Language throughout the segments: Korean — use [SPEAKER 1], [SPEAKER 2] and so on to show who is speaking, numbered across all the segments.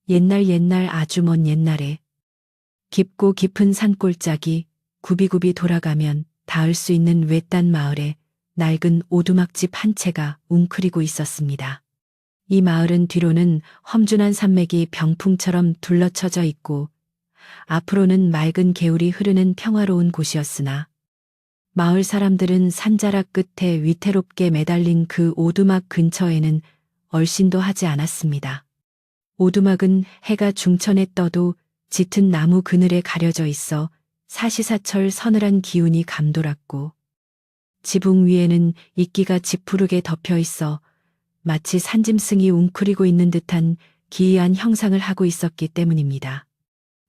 [SPEAKER 1] 옛날 아주 먼 옛날에 깊고 깊은 산골짜기 굽이굽이 돌아가면 닿을 수 있는 외딴 마을에 낡은 오두막집 한 채가 웅크리고 있었습니다. 이 마을은 뒤로는 험준한 산맥이 병풍처럼 둘러쳐져 있고 앞으로는 맑은 개울이 흐르는 평화로운 곳이었으나 마을 사람들은 산자락 끝에 위태롭게 매달린 그 오두막 근처에는 얼씬도 하지 않았습니다. 오두막은 해가 중천에 떠도 짙은 나무 그늘에 가려져 있어 사시사철 서늘한 기운이 감돌았고 지붕 위에는 이끼가 지푸르게 덮여 있어 마치 산짐승이 웅크리고 있는 듯한 기이한 형상을 하고 있었기 때문입니다.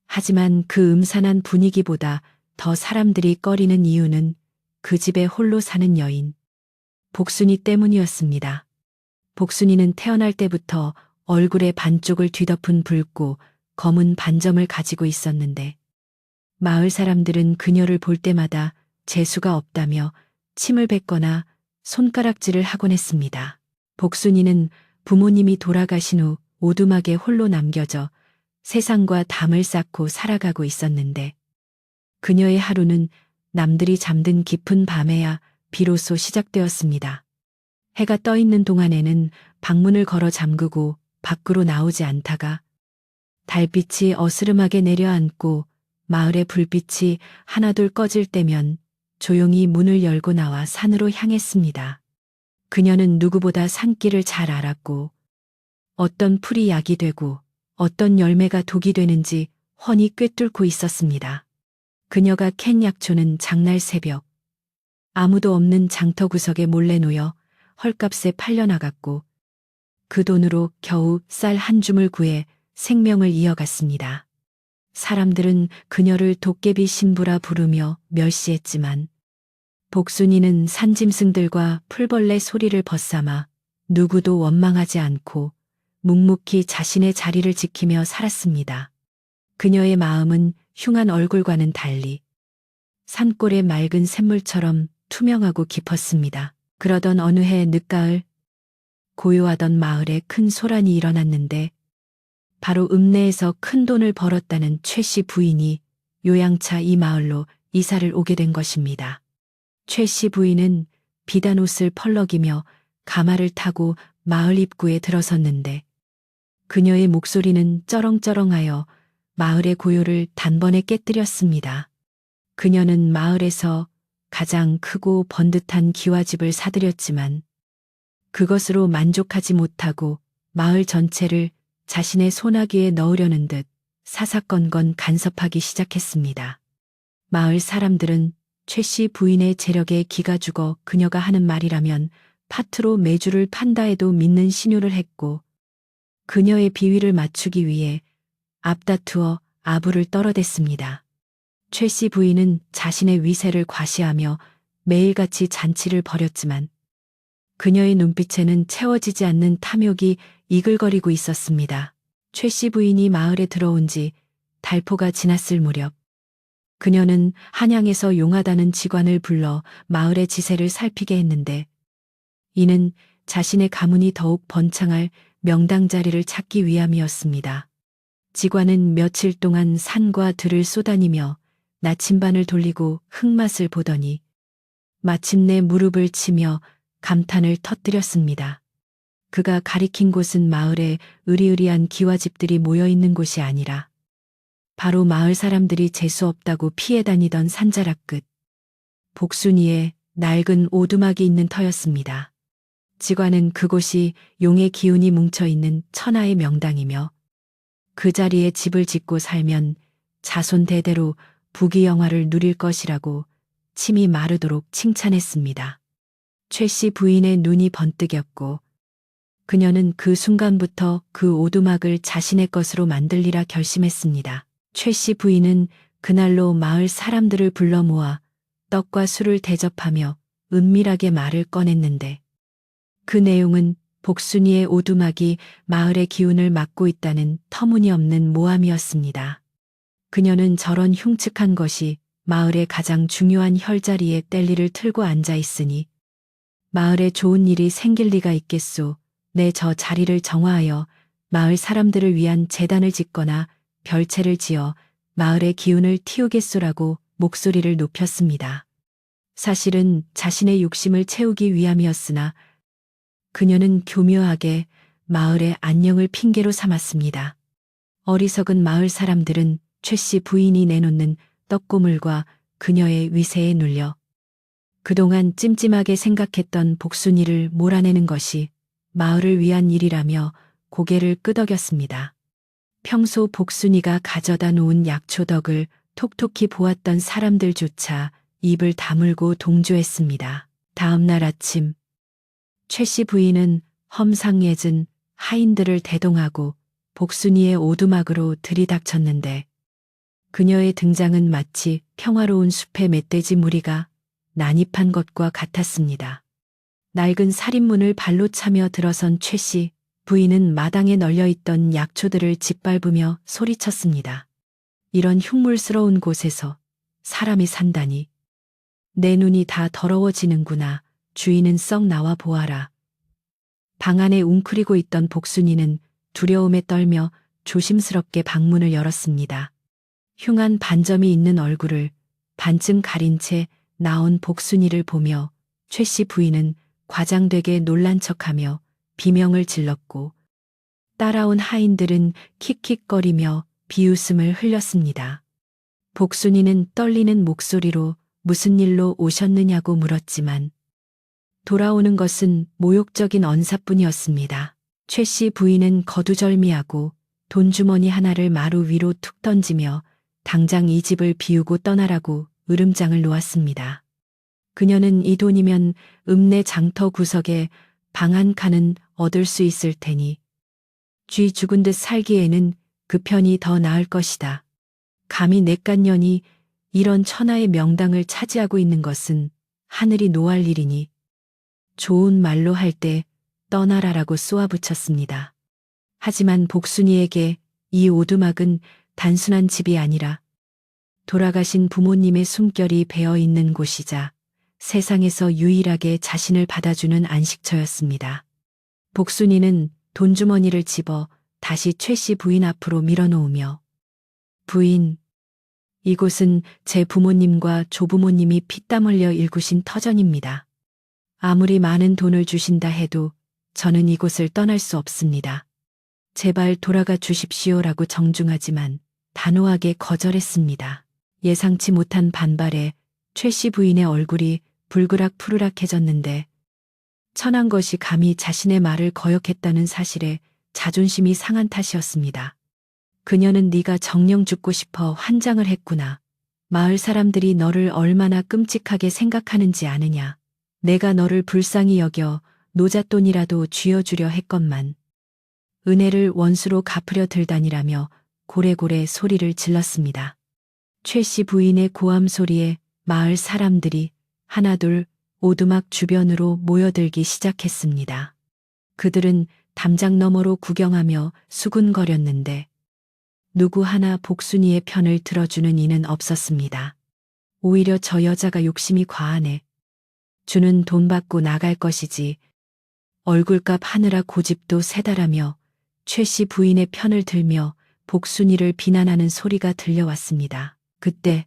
[SPEAKER 1] 하지만 그 음산한 분위기보다 더 사람들이 꺼리는 이유는 그 집에 홀로 사는 여인 복순이 때문이었습니다. 복순이는 태어날 때부터 얼굴의 반쪽을 뒤덮은 붉고 검은 반점을 가지고 있었는데 마을 사람들은 그녀를 볼 때마다 재수가 없다며 침을 뱉거나 손가락질을 하곤 했습니다. 복순이는 부모님이 돌아가신 후 오두막에 홀로 남겨져 세상과 담을 쌓고 살아가고 있었는데 그녀의 하루는 남들이 잠든 깊은 밤에야 비로소 시작되었습니다. 해가 떠 있는 동안에는 방문을 걸어 잠그고 밖으로 나오지 않다가 달빛이 어스름하게 내려앉고 마을의 불빛이 하나둘 꺼질 때면 조용히 문을 열고 나와 산으로 향했습니다. 그녀는 누구보다 산길을 잘 알았고 어떤 풀이 약이 되고 어떤 열매가 독이 되는지 훤히 꿰뚫고 있었습니다. 그녀가 캔 약초는 장날 새벽 아무도 없는 장터 구석에 몰래 놓여 헐값에 팔려나갔고 그 돈으로 겨우 쌀 한 줌을 구해 생명을 이어갔습니다. 사람들은 그녀를 도깨비 신부라 부르며 멸시했지만 복순이는 산짐승들과 풀벌레 소리를 벗삼아 누구도 원망하지 않고 묵묵히 자신의 자리를 지키며 살았습니다. 그녀의 마음은 흉한 얼굴과는 달리 산골의 맑은 샘물처럼 투명하고 깊었습니다. 그러던 어느 해 늦가을 고요하던 마을에 큰 소란이 일어났는데 바로 읍내에서 큰 돈을 벌었다는 최 씨 부인이 요양차 이 마을로 이사를 오게 된 것입니다. 최 씨 부인은 비단 옷을 펄럭이며 가마를 타고 마을 입구에 들어섰는데 그녀의 목소리는 쩌렁쩌렁하여 마을의 고요를 단번에 깨뜨렸습니다. 그녀는 마을에서 가장 크고 번듯한 기와집을 사들였지만 그것으로 만족하지 못하고 마을 전체를 자신의 소나기에 넣으려는 듯 사사건건 간섭하기 시작했습니다. 마을 사람들은 최 씨 부인의 재력에 기가 죽어 그녀가 하는 말이라면 파트로 메주를 판다 해도 믿는 신유를 했고 그녀의 비위를 맞추기 위해 앞다투어 아부를 떨어댔습니다. 최 씨 부인은 자신의 위세를 과시하며 매일같이 잔치를 벌였지만 그녀의 눈빛에는 채워지지 않는 탐욕이 이글거리고 있었습니다. 최 씨 부인이 마을에 들어온 지 달포가 지났을 무렵 그녀는 한양에서 용하다는 직관을 불러 마을의 지세를 살피게 했는데 이는 자신의 가문이 더욱 번창할 명당 자리를 찾기 위함이었습니다. 직관은 며칠 동안 산과 들을 쏘다니며 나침반을 돌리고 흙맛을 보더니 마침내 무릎을 치며 감탄을 터뜨렸습니다. 그가 가리킨 곳은 마을에 으리으리한 기와집들이 모여있는 곳이 아니라 바로 마을 사람들이 재수없다고 피해 다니던 산자락 끝 복순이의 낡은 오두막이 있는 터였습니다. 직관은 그곳이 용의 기운이 뭉쳐있는 천하의 명당이며 그 자리에 집을 짓고 살면 자손 대대로 부귀영화를 누릴 것이라고 침이 마르도록 칭찬했습니다. 최 씨 부인의 눈이 번뜩였고 그녀는 그 순간부터 그 오두막을 자신의 것으로 만들리라 결심했습니다. 최 씨 부인은 그날로 마을 사람들을 불러 모아 떡과 술을 대접하며 은밀하게 말을 꺼냈는데 그 내용은 복순이의 오두막이 마을의 기운을 막고 있다는 터무니없는 모함이었습니다. 그녀는 저런 흉측한 것이 마을의 가장 중요한 혈자리에 뗄리를 틀고 앉아 있으니 마을에 좋은 일이 생길 리가 있겠소. 내 저 자리를 정화하여 마을 사람들을 위한 재단을 짓거나 별채를 지어 마을의 기운을 틔우겠소라고 목소리를 높였습니다. 사실은 자신의 욕심을 채우기 위함이었으나 그녀는 교묘하게 마을의 안녕을 핑계로 삼았습니다. 어리석은 마을 사람들은 최 씨 부인이 내놓는 떡고물과 그녀의 위세에 눌려 그동안 찜찜하게 생각했던 복순이를 몰아내는 것이 마을을 위한 일이라며 고개를 끄덕였습니다. 평소 복순이가 가져다 놓은 약초덕을 톡톡히 보았던 사람들조차 입을 다물고 동조했습니다. 다음 날 아침 최 씨 부인은 험상궂은 하인들을 대동하고 복순이의 오두막으로 들이닥쳤는데 그녀의 등장은 마치 평화로운 숲의 멧돼지 무리가 난입한 것과 같았습니다. 낡은 살인문을 발로 차며 들어선 최 씨 부인은 마당에 널려있던 약초들을 짓밟으며 소리쳤습니다. 이런 흉물스러운 곳에서 사람이 산다니. 내 눈이 다 더러워지는구나. 주인은 썩 나와 보아라. 방 안에 웅크리고 있던 복순이는 두려움에 떨며 조심스럽게 방문을 열었습니다. 흉한 반점이 있는 얼굴을 반쯤 가린 채 나온 복순이를 보며 최 씨 부인은 과장되게 놀란 척하며 비명을 질렀고 따라온 하인들은 킥킥거리며 비웃음을 흘렸습니다. 복순이는 떨리는 목소리로 무슨 일로 오셨느냐고 물었지만 돌아오는 것은 모욕적인 언사뿐이었습니다. 최 씨 부인은 거두절미하고 돈주머니 하나를 마루 위로 툭 던지며 당장 이 집을 비우고 떠나라고 으름장을 놓았습니다. 그녀는 이 돈이면 읍내 장터 구석에 방 한 칸은 얻을 수 있을 테니 쥐 죽은 듯 살기에는 그 편이 더 나을 것이다. 감히 내깐년이 이런 천하의 명당을 차지하고 있는 것은 하늘이 노할 일이니 좋은 말로 할 때 떠나라라고 쏘아붙였습니다. 하지만 복순이에게 이 오두막은 단순한 집이 아니라 돌아가신 부모님의 숨결이 배어 있는 곳이자 세상에서 유일하게 자신을 받아주는 안식처였습니다. 복순이는 돈주머니를 집어 다시 최 씨 부인 앞으로 밀어놓으며 부인, 이곳은 제 부모님과 조부모님이 피땀 흘려 일구신 터전입니다. 아무리 많은 돈을 주신다 해도 저는 이곳을 떠날 수 없습니다. 제발 돌아가 주십시오라고 정중하지만 단호하게 거절했습니다. 예상치 못한 반발에 최 씨 부인의 얼굴이 불그락푸르락해졌는데 천한 것이 감히 자신의 말을 거역했다는 사실에 자존심이 상한 탓이었습니다. 그녀는 네가 정녕 죽고 싶어 환장을 했구나. 마을 사람들이 너를 얼마나 끔찍하게 생각하는지 아느냐. 내가 너를 불쌍히 여겨 노잣돈이라도 쥐어주려 했건만 은혜를 원수로 갚으려 들다니라며 고래고래 소리를 질렀습니다. 최 씨 부인의 고함 소리에 마을 사람들이 하나둘 오두막 주변으로 모여들기 시작했습니다. 그들은 담장 너머로 구경하며 수군거렸는데 누구 하나 복순이의 편을 들어주는 이는 없었습니다. 오히려 저 여자가 욕심이 과하네. 주는 돈 받고 나갈 것이지. 얼굴값 하느라 고집도 세다라며 최 씨 부인의 편을 들며 복순이를 비난하는 소리가 들려왔습니다. 그때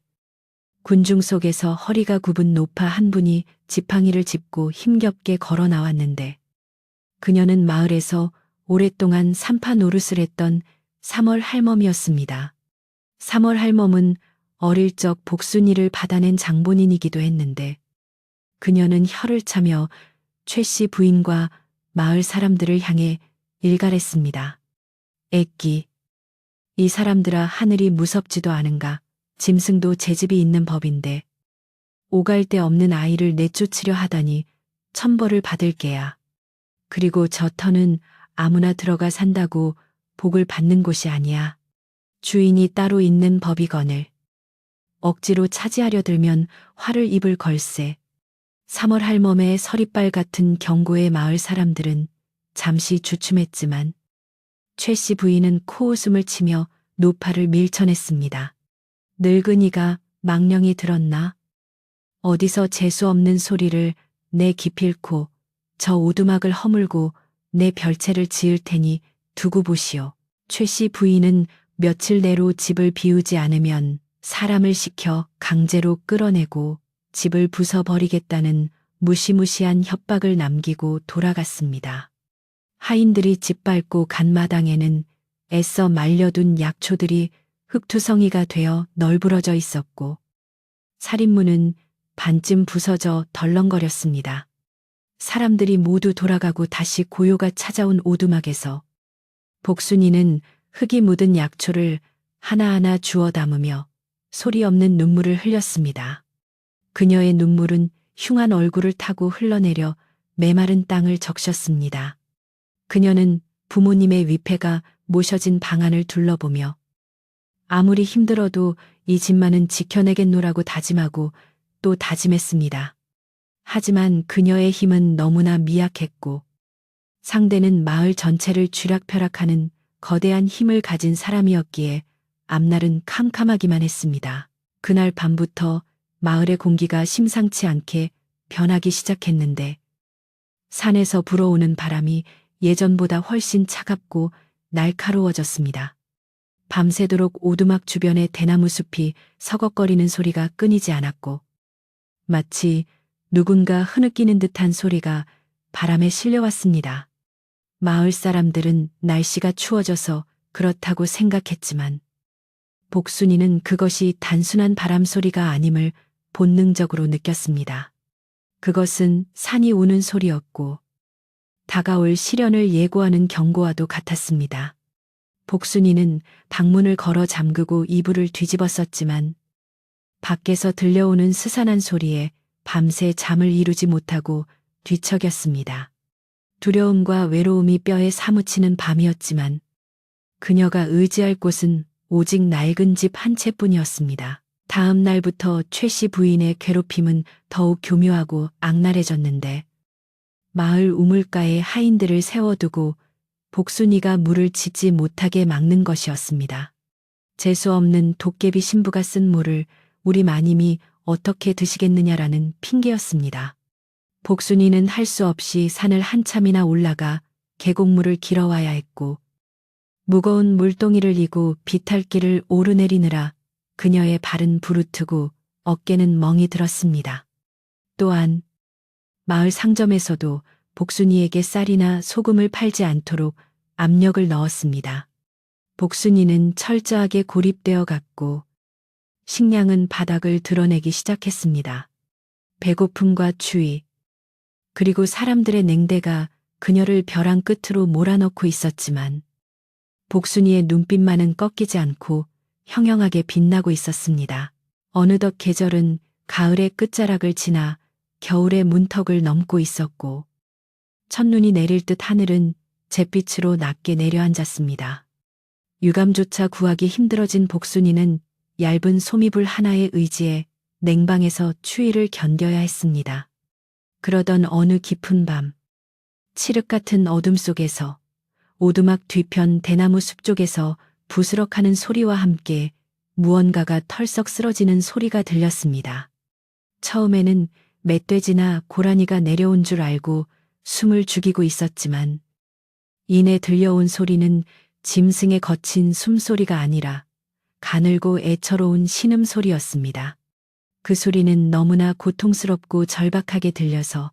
[SPEAKER 1] 군중 속에서 허리가 굽은 노파 한 분이 지팡이를 짚고 힘겹게 걸어 나왔는데 그녀는 마을에서 오랫동안 산파 노릇을 했던 3월 할멈이었습니다. 3월 할멈은 어릴 적 복순이를 받아낸 장본인이기도 했는데 그녀는 혀를 차며 최 씨 부인과 마을 사람들을 향해 일갈했습니다. 애끼, 이 사람들아 하늘이 무섭지도 않은가. 짐승도 제집이 있는 법인데 오갈 데 없는 아이를 내쫓으려 하다니 천벌을 받을 게야. 그리고 저 터는 아무나 들어가 산다고 복을 받는 곳이 아니야. 주인이 따로 있는 법이거늘. 억지로 차지하려 들면 화를 입을 걸세. 3월 할멈의 서리빨 같은 경고에 마을 사람들은 잠시 주춤했지만 최 씨 부인은 코웃음을 치며 노파를 밀쳐냈습니다. 늙은이가 망령이 들었나? 어디서 재수없는 소리를 내 기필코 저 오두막을 허물고 내 별채를 지을 테니 두고 보시오. 최 씨 부인은 며칠 내로 집을 비우지 않으면 사람을 시켜 강제로 끌어내고 집을 부숴버리겠다는 무시무시한 협박을 남기고 돌아갔습니다. 하인들이 짓밟고 간 마당에는 애써 말려둔 약초들이 흙투성이가 되어 널브러져 있었고 살인문은 반쯤 부서져 덜렁거렸습니다. 사람들이 모두 돌아가고 다시 고요가 찾아온 오두막에서 복순이는 흙이 묻은 약초를 하나하나 주워 담으며 소리 없는 눈물을 흘렸습니다. 그녀의 눈물은 흉한 얼굴을 타고 흘러내려 메마른 땅을 적셨습니다. 그녀는 부모님의 위패가 모셔진 방안을 둘러보며 아무리 힘들어도 이 집만은 지켜내겠노라고 다짐하고 또 다짐했습니다. 하지만 그녀의 힘은 너무나 미약했고 상대는 마을 전체를 쥐락펴락하는 거대한 힘을 가진 사람이었기에 앞날은 캄캄하기만 했습니다. 그날 밤부터 마을의 공기가 심상치 않게 변하기 시작했는데 산에서 불어오는 바람이 예전보다 훨씬 차갑고 날카로워졌습니다. 밤새도록 오두막 주변의 대나무 숲이 서걱거리는 소리가 끊이지 않았고 마치 누군가 흐느끼는 듯한 소리가 바람에 실려왔습니다. 마을 사람들은 날씨가 추워져서 그렇다고 생각했지만 복순이는 그것이 단순한 바람 소리가 아님을 본능적으로 느꼈습니다. 그것은 산이 우는 소리였고 다가올 시련을 예고하는 경고와도 같았습니다. 복순이는 방문을 걸어 잠그고 이불을 뒤집었었지만 밖에서 들려오는 스산한 소리에 밤새 잠을 이루지 못하고 뒤척였습니다. 두려움과 외로움이 뼈에 사무치는 밤이었지만 그녀가 의지할 곳은 오직 낡은 집 한 채뿐이었습니다. 다음 날부터 최 씨 부인의 괴롭힘은 더욱 교묘하고 악랄해졌는데 마을 우물가에 하인들을 세워두고 복순이가 물을 짓지 못하게 막는 것이었습니다. 재수 없는 도깨비 신부가 쓴 물을 우리 마님이 어떻게 드시겠느냐라는 핑계였습니다. 복순이는 할 수 없이 산을 한참이나 올라가 계곡물을 길어와야 했고 무거운 물동이를 이고 비탈길을 오르내리느라 그녀의 발은 부르트고 어깨는 멍이 들었습니다. 또한 마을 상점에서도 복순이에게 쌀이나 소금을 팔지 않도록 압력을 넣었습니다. 복순이는 철저하게 고립되어 갔고 식량은 바닥을 드러내기 시작했습니다. 배고픔과 추위, 그리고 사람들의 냉대가 그녀를 벼랑 끝으로 몰아넣고 있었지만 복순이의 눈빛만은 꺾이지 않고 형형하게 빛나고 있었습니다. 어느덧 계절은 가을의 끝자락을 지나 겨울의 문턱을 넘고 있었고 첫눈이 내릴 듯 하늘은 잿빛으로 낮게 내려앉았습니다. 유감조차 구하기 힘들어진 복순이는 얇은 소미불 하나에 의지해 냉방에서 추위를 견뎌야 했습니다. 그러던 어느 깊은 밤, 칠흑 같은 어둠 속에서 오두막 뒤편 대나무 숲 쪽에서 부스럭하는 소리와 함께 무언가가 털썩 쓰러지는 소리가 들렸습니다. 처음에는 멧돼지나 고라니가 내려온 줄 알고 숨을 죽이고 있었지만 이내 들려온 소리는 짐승의 거친 숨소리가 아니라 가늘고 애처로운 신음소리였습니다. 그 소리는 너무나 고통스럽고 절박하게 들려서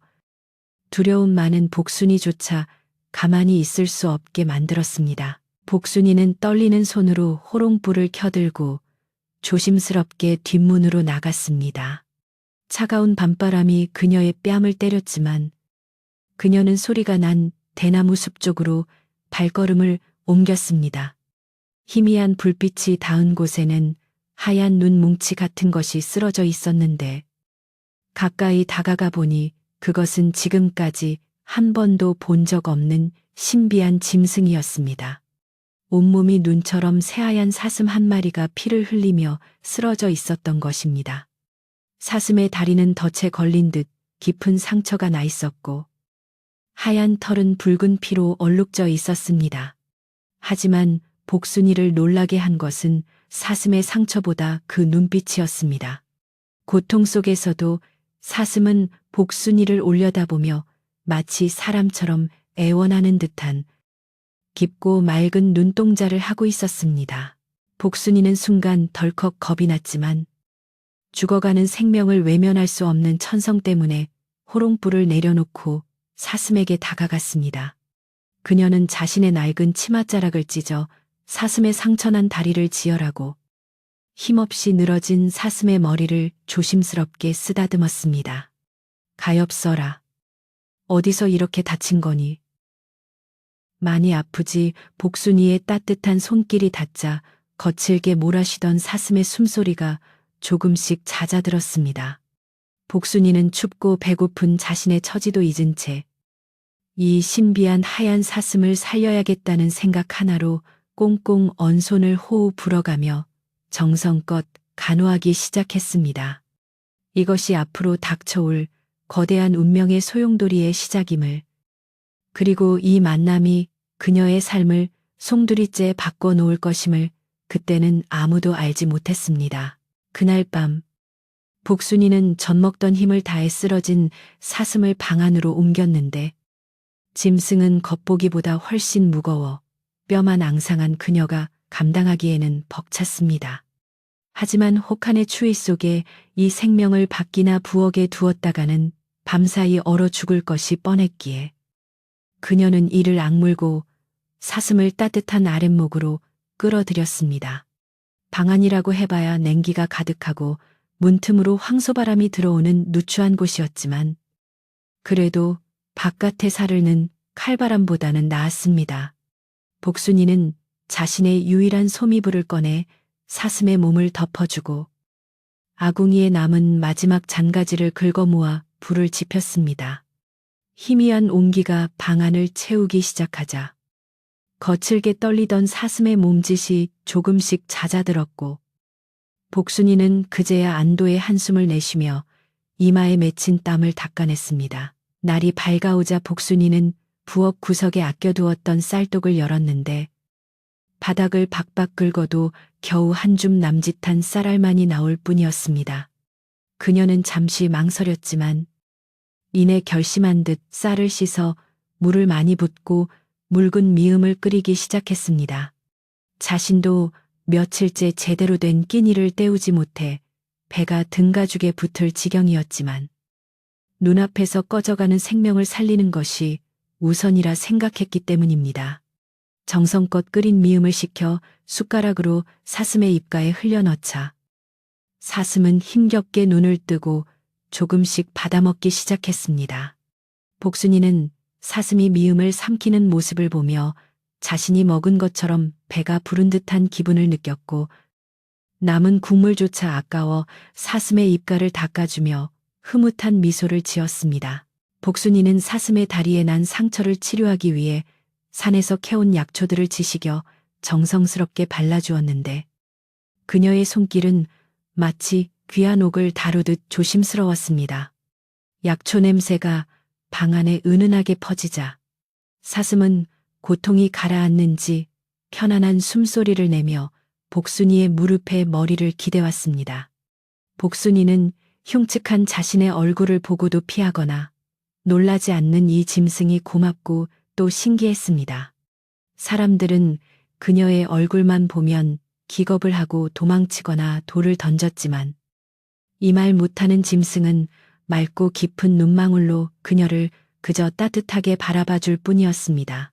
[SPEAKER 1] 두려움 많은 복순이조차 가만히 있을 수 없게 만들었습니다. 복순이는 떨리는 손으로 호롱불을 켜들고 조심스럽게 뒷문으로 나갔습니다. 차가운 밤바람이 그녀의 뺨을 때렸지만 그녀는 소리가 난 대나무 숲 쪽으로 발걸음을 옮겼습니다. 희미한 불빛이 닿은 곳에는 하얀 눈 뭉치 같은 것이 쓰러져 있었는데 가까이 다가가 보니 그것은 지금까지 한 번도 본 적 없는 신비한 짐승이었습니다. 온몸이 눈처럼 새하얀 사슴 한 마리가 피를 흘리며 쓰러져 있었던 것입니다. 사슴의 다리는 덫에 걸린 듯 깊은 상처가 나 있었고 하얀 털은 붉은 피로 얼룩져 있었습니다. 하지만 복순이를 놀라게 한 것은 사슴의 상처보다 그 눈빛이었습니다. 고통 속에서도 사슴은 복순이를 올려다보며 마치 사람처럼 애원하는 듯한 깊고 맑은 눈동자를 하고 있었습니다. 복순이는 순간 덜컥 겁이 났지만 죽어가는 생명을 외면할 수 없는 천성 때문에 호롱불을 내려놓고 사슴에게 다가갔습니다. 그녀는 자신의 낡은 치맛자락을 찢어 사슴의 상처난 다리를 지혈하고 힘없이 늘어진 사슴의 머리를 조심스럽게 쓰다듬었습니다. 가엾어라. 어디서 이렇게 다친 거니? 많이 아프지. 복순이의 따뜻한 손길이 닿자 거칠게 몰아쉬던 사슴의 숨소리가 조금씩 잦아들었습니다. 복순이는 춥고 배고픈 자신의 처지도 잊은 채 이 신비한 하얀 사슴을 살려야겠다는 생각 하나로 꽁꽁 언 손을 호우 불어가며 정성껏 간호하기 시작했습니다. 이것이 앞으로 닥쳐올 거대한 운명의 소용돌이의 시작임을, 그리고 이 만남이 그녀의 삶을 송두리째 바꿔놓을 것임을 그때는 아무도 알지 못했습니다. 그날 밤 복순이는 젖먹던 힘을 다해 쓰러진 사슴을 방 안으로 옮겼는데 짐승은 겉보기보다 훨씬 무거워 뼈만 앙상한 그녀가 감당하기에는 벅찼습니다. 하지만 혹한의 추위 속에 이 생명을 밖이나 부엌에 두었다가는 밤사이 얼어 죽을 것이 뻔했기에 그녀는 이를 악물고 사슴을 따뜻한 아랫목으로 끌어들였습니다. 방 안이라고 해봐야 냉기가 가득하고 문틈으로 황소바람이 들어오는 누추한 곳이었지만 그래도 바깥에 사르는 칼바람보다는 나았습니다. 복순이는 자신의 유일한 소미불을 꺼내 사슴의 몸을 덮어주고 아궁이에 남은 마지막 잔가지를 긁어모아 불을 지폈습니다. 희미한 온기가 방 안을 채우기 시작하자 거칠게 떨리던 사슴의 몸짓이 조금씩 잦아들었고 복순이는 그제야 안도의 한숨을 내쉬며 이마에 맺힌 땀을 닦아냈습니다. 날이 밝아오자 복순이는 부엌 구석에 아껴두었던 쌀독을 열었는데 바닥을 박박 긁어도 겨우 한 줌 남짓한 쌀알만이 나올 뿐이었습니다. 그녀는 잠시 망설였지만 이내 결심한 듯 쌀을 씻어 물을 많이 붓고 묽은 미음을 끓이기 시작했습니다. 자신도 며칠째 제대로 된 끼니를 때우지 못해 배가 등가죽에 붙을 지경이었지만 눈앞에서 꺼져가는 생명을 살리는 것이 우선이라 생각했기 때문입니다. 정성껏 끓인 미음을 식혀 숟가락으로 사슴의 입가에 흘려넣자 사슴은 힘겹게 눈을 뜨고 조금씩 받아먹기 시작했습니다. 복순이는 사슴이 미음을 삼키는 모습을 보며 자신이 먹은 것처럼 배가 부른 듯한 기분을 느꼈고 남은 국물조차 아까워 사슴의 입가를 닦아주며 흐뭇한 미소를 지었습니다. 복순이는 사슴의 다리에 난 상처를 치료하기 위해 산에서 캐온 약초들을 지식여 정성스럽게 발라주었는데 그녀의 손길은 마치 귀한 옥을 다루듯 조심스러웠습니다. 약초 냄새가 방 안에 은은하게 퍼지자 사슴은 고통이 가라앉는지 편안한 숨소리를 내며 복순이의 무릎에 머리를 기대왔습니다. 복순이는 흉측한 자신의 얼굴을 보고도 피하거나 놀라지 않는 이 짐승이 고맙고 또 신기했습니다. 사람들은 그녀의 얼굴만 보면 기겁을 하고 도망치거나 돌을 던졌지만 이 말 못하는 짐승은 맑고 깊은 눈망울로 그녀를 그저 따뜻하게 바라봐 줄 뿐이었습니다.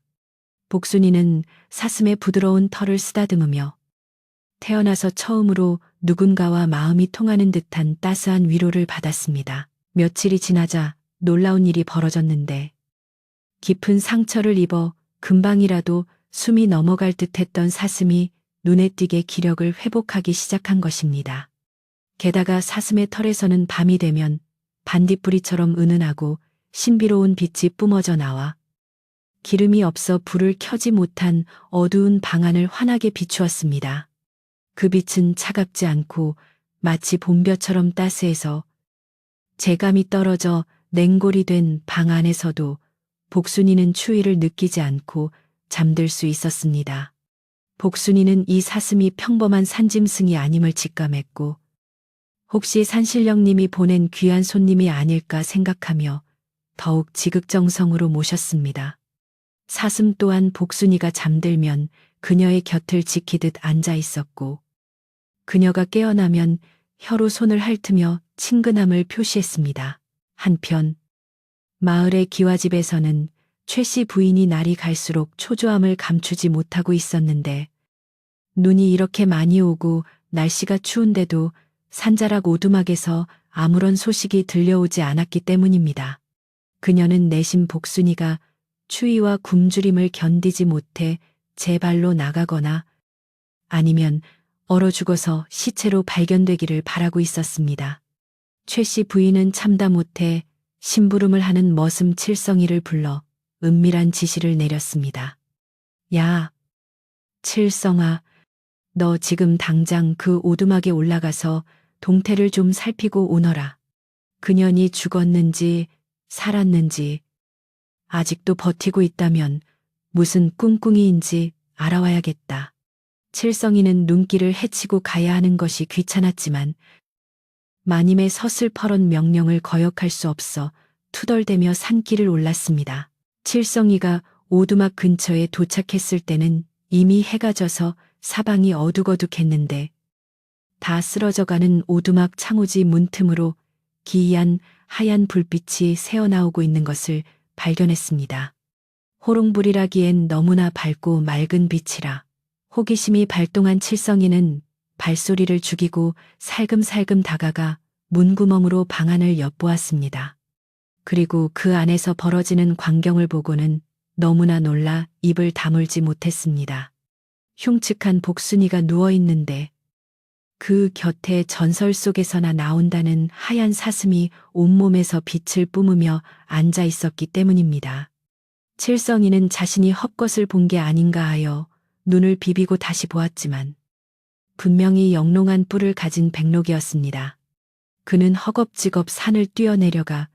[SPEAKER 1] 복순이는 사슴의 부드러운 털을 쓰다듬으며 태어나서 처음으로 누군가와 마음이 통하는 듯한 따스한 위로를 받았습니다. 며칠이 지나자 놀라운 일이 벌어졌는데 깊은 상처를 입어 금방이라도 숨이 넘어갈 듯했던 사슴이 눈에 띄게 기력을 회복하기 시작한 것입니다. 게다가 사슴의 털에서는 밤이 되면 반딧불이처럼 은은하고 신비로운 빛이 뿜어져 나와 기름이 없어 불을 켜지 못한 어두운 방 안을 환하게 비추었습니다. 그 빛은 차갑지 않고 마치 봄볕처럼 따스해서 재감이 떨어져 냉골이 된 방 안에서도 복순이는 추위를 느끼지 않고 잠들 수 있었습니다. 복순이는 이 사슴이 평범한 산짐승이 아님을 직감했고 혹시 산신령님이 보낸 귀한 손님이 아닐까 생각하며 더욱 지극정성으로 모셨습니다. 사슴 또한 복순이가 잠들면 그녀의 곁을 지키듯 앉아 있었고, 그녀가 깨어나면 혀로 손을 핥으며 친근함을 표시했습니다. 한편 마을의 기와집에서는 최 씨 부인이 날이 갈수록 초조함을 감추지 못하고 있었는데, 눈이 이렇게 많이 오고 날씨가 추운데도 산자락 오두막에서 아무런 소식이 들려오지 않았기 때문입니다. 그녀는 내심 복순이가 추위와 굶주림을 견디지 못해 제 발로 나가거나 아니면 얼어 죽어서 시체로 발견되기를 바라고 있었습니다. 최 씨 부인은 참다 못해 심부름을 하는 머슴 칠성이를 불러 은밀한 지시를 내렸습니다. 야, 칠성아, 너 지금 당장 그 오두막에 올라가서 동태를 좀 살피고 오너라. 그년이 죽었는지 살았는지 아직도 버티고 있다면 무슨 꿍꿍이인지 알아와야겠다. 칠성이는 눈길을 헤치고 가야 하는 것이 귀찮았지만 마님의 서슬퍼런 명령을 거역할 수 없어 투덜대며 산길을 올랐습니다. 칠성이가 오두막 근처에 도착했을 때는 이미 해가 져서 사방이 어둑어둑했는데, 다 쓰러져가는 오두막 창호지 문틈으로 기이한 하얀 불빛이 새어나오고 있는 것을 발견했습니다. 호롱불이라기엔 너무나 밝고 맑은 빛이라 호기심이 발동한 칠성이는 발소리를 죽이고 살금살금 다가가 문구멍으로 방안을 엿보았습니다. 그리고 그 안에서 벌어지는 광경을 보고는 너무나 놀라 입을 다물지 못했습니다. 흉측한 복순이가 누워있는데 그 곁에 전설 속에서나 나온다는 하얀 사슴이 온몸에서 빛을 뿜으며 앉아 있었기 때문입니다. 칠성이는 자신이 헛것을 본 게 아닌가 하여 눈을 비비고 다시 보았지만 분명히 영롱한 뿔을 가진 백록이었습니다. 그는 허겁지겁 산을 뛰어내려가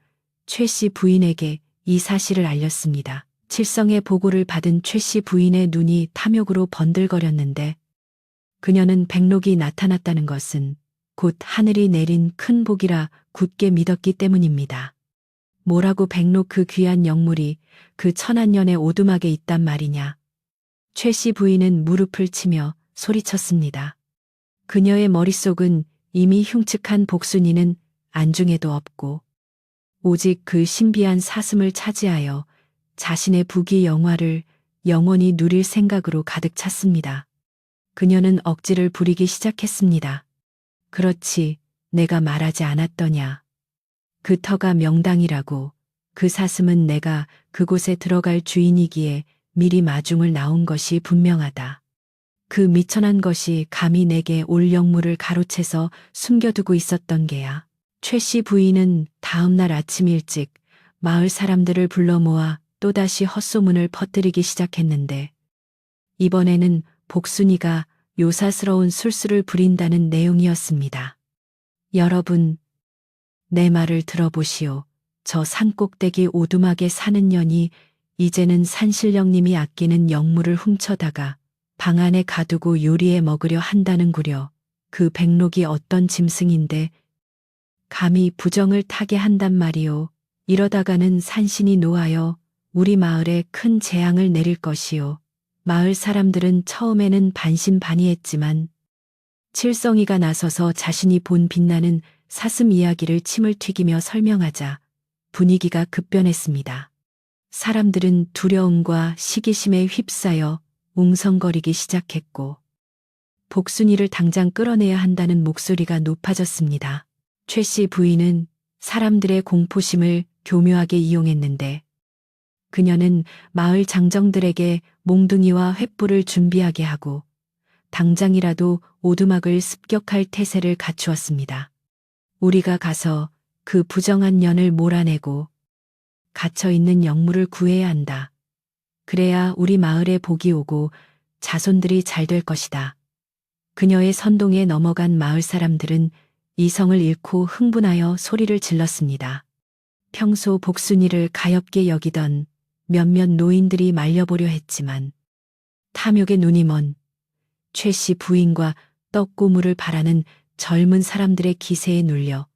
[SPEAKER 1] 최 씨 부인에게 이 사실을 알렸습니다. 칠성의 보고를 받은 최 씨 부인의 눈이 탐욕으로 번들거렸는데, 그녀는 백록이 나타났다는 것은 곧 하늘이 내린 큰 복이라 굳게 믿었기 때문입니다. 뭐라고 백록 그 귀한 영물이 그 천안년의 오두막에 있단 말이냐. 최 씨 부인은 무릎을 치며 소리쳤습니다. 그녀의 머릿속은 이미 흉측한 복순이는 안중에도 없고 오직 그 신비한 사슴을 차지하여 자신의 부귀 영화를 영원히 누릴 생각으로 가득 찼습니다. 그녀는 억지를 부리기 시작했습니다. 그렇지, 내가 말하지 않았더냐. 그 터가 명당이라고. 그 사슴은 내가 그곳에 들어갈 주인이기에 미리 마중을 나온 것이 분명하다. 그 미천한 것이 감히 내게 올 영물을 가로채서 숨겨두고 있었던 게야. 최 씨 부인은 다음 날 아침 일찍 마을 사람들을 불러 모아 또다시 헛소문을 퍼뜨리기 시작했는데, 이번에는 복순이가 요사스러운 술수를 부린다는 내용이었습니다. 여러분, 내 말을 들어보시오. 저 산꼭대기 오두막에 사는 년이 이제는 산신령님이 아끼는 영물을 훔쳐다가 방 안에 가두고 요리해 먹으려 한다는구려. 그 백록이 어떤 짐승인데 감히 부정을 타게 한단 말이오. 이러다가는 산신이 노하여 우리 마을에 큰 재앙을 내릴 것이오. 마을 사람들은 처음에는 반신반의했지만 칠성이가 나서서 자신이 본 빛나는 사슴 이야기를 침을 튀기며 설명하자 분위기가 급변했습니다. 사람들은 두려움과 시기심에 휩싸여 웅성거리기 시작했고, 복순이를 당장 끌어내야 한다는 목소리가 높아졌습니다. 최 씨 부인은 사람들의 공포심을 교묘하게 이용했는데, 그녀는 마을 장정들에게 몽둥이와 횃불을 준비하게 하고 당장이라도 오두막을 습격할 태세를 갖추었습니다. 우리가 가서 그 부정한 년을 몰아내고 갇혀있는 영물을 구해야 한다. 그래야 우리 마을에 복이 오고 자손들이 잘 될 것이다. 그녀의 선동에 넘어간 마을 사람들은 이성을 잃고 흥분하여 소리를 질렀습니다. 평소 복순이를 가엾게 여기던 몇몇 노인들이 말려보려 했지만 탐욕에 눈이 먼 최 씨 부인과 떡고물을 바라는 젊은 사람들의 기세에 눌려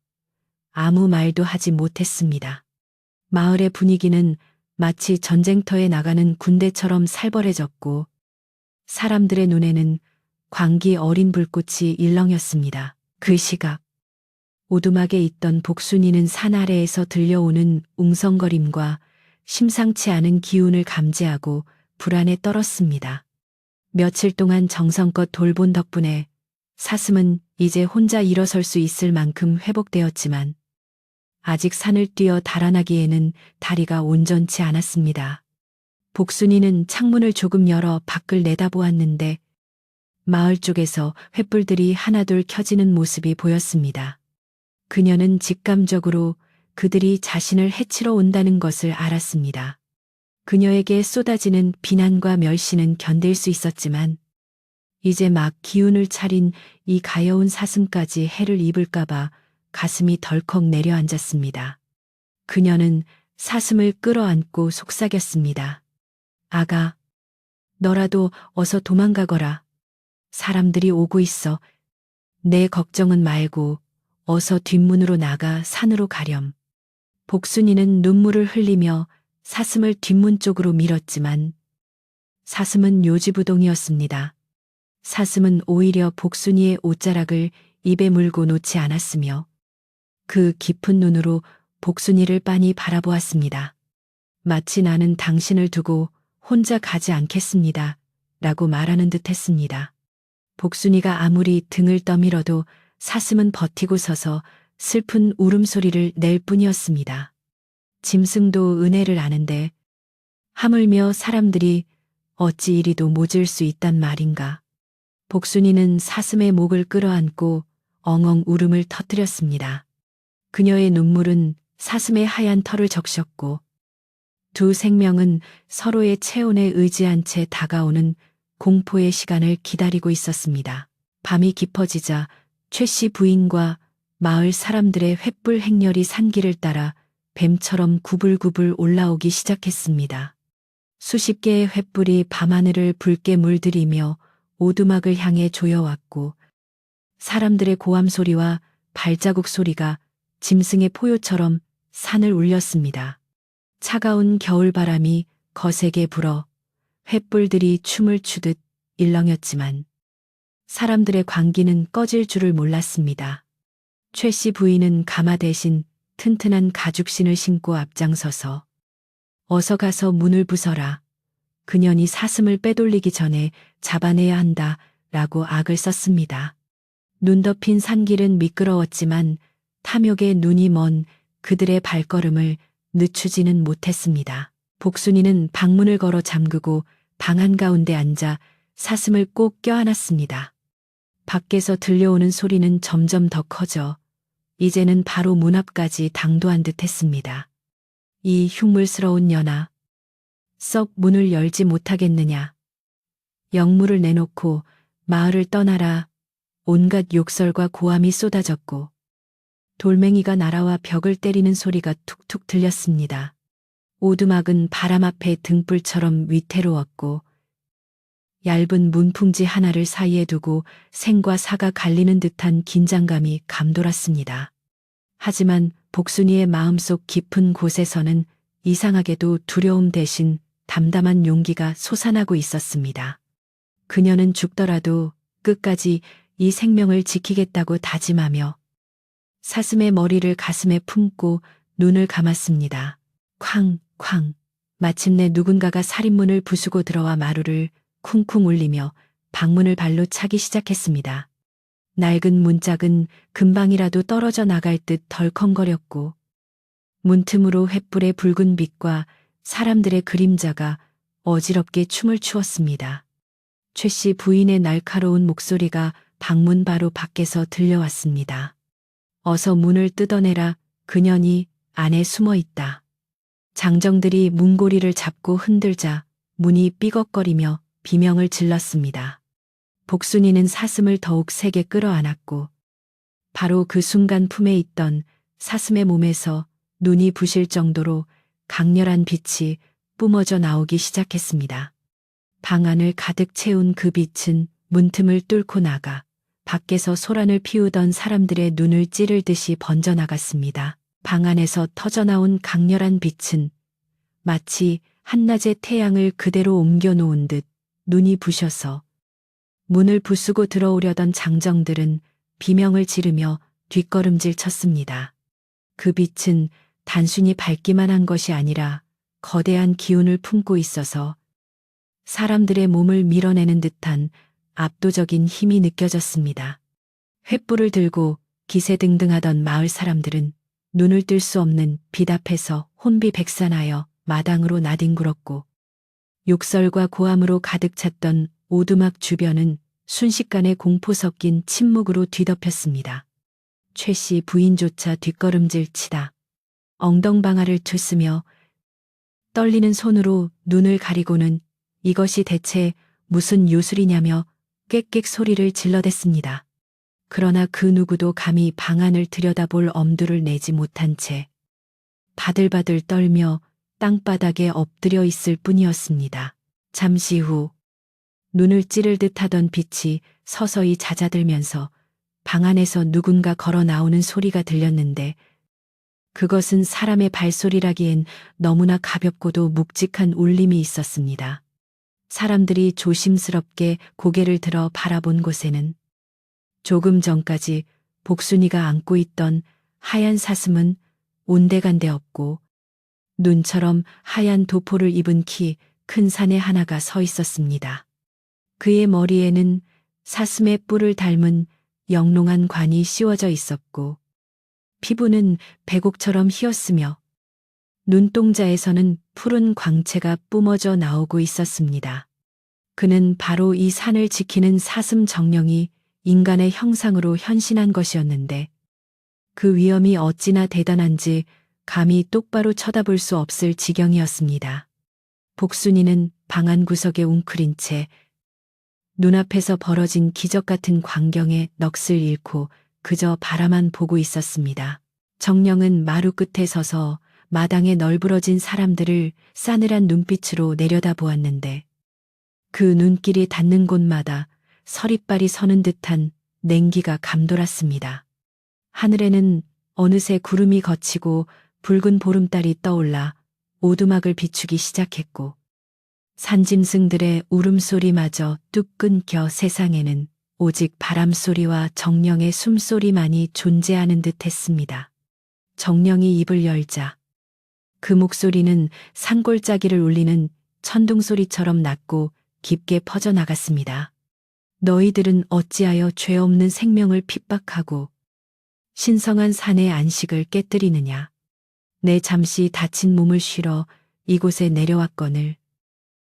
[SPEAKER 1] 아무 말도 하지 못했습니다. 마을의 분위기는 마치 전쟁터에 나가는 군대처럼 살벌해졌고 사람들의 눈에는 광기 어린 불꽃이 일렁였습니다. 그 시각 오두막에 있던 복순이는 산 아래에서 들려오는 웅성거림과 심상치 않은 기운을 감지하고 불안에 떨었습니다. 며칠 동안 정성껏 돌본 덕분에 사슴은 이제 혼자 일어설 수 있을 만큼 회복되었지만 아직 산을 뛰어 달아나기에는 다리가 온전치 않았습니다. 복순이는 창문을 조금 열어 밖을 내다보았는데 마을 쪽에서 횃불들이 하나둘 켜지는 모습이 보였습니다. 그녀는 직감적으로 그들이 자신을 해치러 온다는 것을 알았습니다. 그녀에게 쏟아지는 비난과 멸시는 견딜 수 있었지만 이제 막 기운을 차린 이 가여운 사슴까지 해를 입을까봐 가슴이 덜컥 내려앉았습니다. 그녀는 사슴을 끌어안고 속삭였습니다. 아가, 너라도 어서 도망가거라. 사람들이 오고 있어. 내 걱정은 말고 어서 뒷문으로 나가 산으로 가렴. 복순이는 눈물을 흘리며 사슴을 뒷문 쪽으로 밀었지만 사슴은 요지부동이었습니다. 사슴은 오히려 복순이의 옷자락을 입에 물고 놓지 않았으며 그 깊은 눈으로 복순이를 빤히 바라보았습니다. 마치 나는 당신을 두고 혼자 가지 않겠습니다. 라고 말하는 듯 했습니다. 복순이가 아무리 등을 떠밀어도 사슴은 버티고 서서 슬픈 울음소리를 낼 뿐이었습니다. 짐승도 은혜를 아는데 하물며 사람들이 어찌 이리도 모질 수 있단 말인가. 복순이는 사슴의 목을 끌어안고 엉엉 울음을 터뜨렸습니다. 그녀의 눈물은 사슴의 하얀 털을 적셨고 두 생명은 서로의 체온에 의지한 채 다가오는 공포의 시간을 기다리고 있었습니다. 밤이 깊어지자 최 씨 부인과 마을 사람들의 횃불 행렬이 산길을 따라 뱀처럼 구불구불 올라오기 시작했습니다. 수십 개의 횃불이 밤하늘을 붉게 물들이며 오두막을 향해 조여왔고 사람들의 고함 소리와 발자국 소리가 짐승의 포효처럼 산을 울렸습니다. 차가운 겨울바람이 거세게 불어 횃불들이 춤을 추듯 일렁였지만 사람들의 광기는 꺼질 줄을 몰랐습니다. 최 씨 부인은 가마 대신 튼튼한 가죽신을 신고 앞장서서 어서 가서 문을 부숴라. 그년이 사슴을 빼돌리기 전에 잡아내야 한다. 라고 악을 썼습니다. 눈 덮인 산길은 미끄러웠지만 탐욕에 눈이 먼 그들의 발걸음을 늦추지는 못했습니다. 복순이는 방문을 걸어 잠그고 방 한가운데 앉아 사슴을 꼭 껴안았습니다. 밖에서 들려오는 소리는 점점 더 커져 이제는 바로 문 앞까지 당도한 듯 했습니다. 이 흉물스러운 년아, 썩 문을 열지 못하겠느냐. 영무를 내놓고 마을을 떠나라. 온갖 욕설과 고함이 쏟아졌고 돌멩이가 날아와 벽을 때리는 소리가 툭툭 들렸습니다. 오두막은 바람 앞에 등불처럼 위태로웠고 얇은 문풍지 하나를 사이에 두고 생과 사가 갈리는 듯한 긴장감이 감돌았습니다. 하지만 복순이의 마음속 깊은 곳에서는 이상하게도 두려움 대신 담담한 용기가 솟아나고 있었습니다. 그녀는 죽더라도 끝까지 이 생명을 지키겠다고 다짐하며 사슴의 머리를 가슴에 품고 눈을 감았습니다. 쾅쾅. 마침내 누군가가 살인문을 부수고 들어와 마루를 쿵쿵 울리며 방문을 발로 차기 시작했습니다. 낡은 문짝은 금방이라도 떨어져 나갈 듯 덜컹거렸고 문틈으로 횃불의 붉은 빛과 사람들의 그림자가 어지럽게 춤을 추었습니다. 최 씨 부인의 날카로운 목소리가 방문 바로 밖에서 들려왔습니다. 어서 문을 뜯어내라. 그년이 안에 숨어 있다. 장정들이 문고리를 잡고 흔들자 문이 삐걱거리며 비명을 질렀습니다. 복순이는 사슴을 더욱 세게 끌어안았고 바로 그 순간 품에 있던 사슴의 몸에서 눈이 부실 정도로 강렬한 빛이 뿜어져 나오기 시작했습니다. 방 안을 가득 채운 그 빛은 문틈을 뚫고 나가 밖에서 소란을 피우던 사람들의 눈을 찌를 듯이 번져나갔습니다. 방 안에서 터져나온 강렬한 빛은 마치 한낮의 태양을 그대로 옮겨 놓은 듯 눈이 부셔서 문을 부수고 들어오려던 장정들은 비명을 지르며 뒷걸음질 쳤습니다. 그 빛은 단순히 밝기만 한 것이 아니라 거대한 기운을 품고 있어서 사람들의 몸을 밀어내는 듯한 압도적인 힘이 느껴졌습니다. 횃불을 들고 기세등등하던 마을 사람들은 눈을 뜰 수 없는 빛 앞에서 혼비백산하여 마당으로 나뒹굴었고 욕설과 고함으로 가득 찼던 오두막 주변은 순식간에 공포 섞인 침묵으로 뒤덮였습니다. 최 씨 부인조차 뒷걸음질 치다 엉덩방아를 투쓰며 떨리는 손으로 눈을 가리고는 이것이 대체 무슨 요술이냐며 꽥꽥 소리를 질러댔습니다. 그러나 그 누구도 감히 방안을 들여다볼 엄두를 내지 못한 채 바들바들 떨며 땅바닥에 엎드려 있을 뿐이었습니다. 잠시 후 눈을 찌를 듯하던 빛이 서서히 잦아들면서 방 안에서 누군가 걸어 나오는 소리가 들렸는데 그것은 사람의 발소리라기엔 너무나 가볍고도 묵직한 울림이 있었습니다. 사람들이 조심스럽게 고개를 들어 바라본 곳에는 조금 전까지 복순이가 안고 있던 하얀 사슴은 온데간데 없고 눈처럼 하얀 도포를 입은 키 큰 사내 하나가 서 있었습니다. 그의 머리에는 사슴의 뿔을 닮은 영롱한 관이 씌워져 있었고 피부는 백옥처럼 희었으며 눈동자에서는 푸른 광채가 뿜어져 나오고 있었습니다. 그는 바로 이 산을 지키는 사슴 정령이 인간의 형상으로 현신한 것이었는데 그 위엄이 어찌나 대단한지 감히 똑바로 쳐다볼 수 없을 지경이었습니다. 복순이는 방 안 구석에 웅크린 채 눈앞에서 벌어진 기적 같은 광경에 넋을 잃고 그저 바라만 보고 있었습니다. 정령은 마루 끝에 서서 마당에 널브러진 사람들을 싸늘한 눈빛으로 내려다보았는데 그 눈길이 닿는 곳마다 서리빨이 서는 듯한 냉기가 감돌았습니다. 하늘에는 어느새 구름이 걷히고 붉은 보름달이 떠올라 오두막을 비추기 시작했고 산짐승들의 울음소리마저 뚝 끊겨 세상에는 오직 바람소리와 정령의 숨소리만이 존재하는 듯 했습니다. 정령이 입을 열자 그 목소리는 산골짜기를 울리는 천둥소리처럼 낮고 깊게 퍼져나갔습니다. 너희들은 어찌하여 죄 없는 생명을 핍박하고 신성한 산의 안식을 깨뜨리느냐. 내 잠시 다친 몸을 쉬러 이곳에 내려왔거늘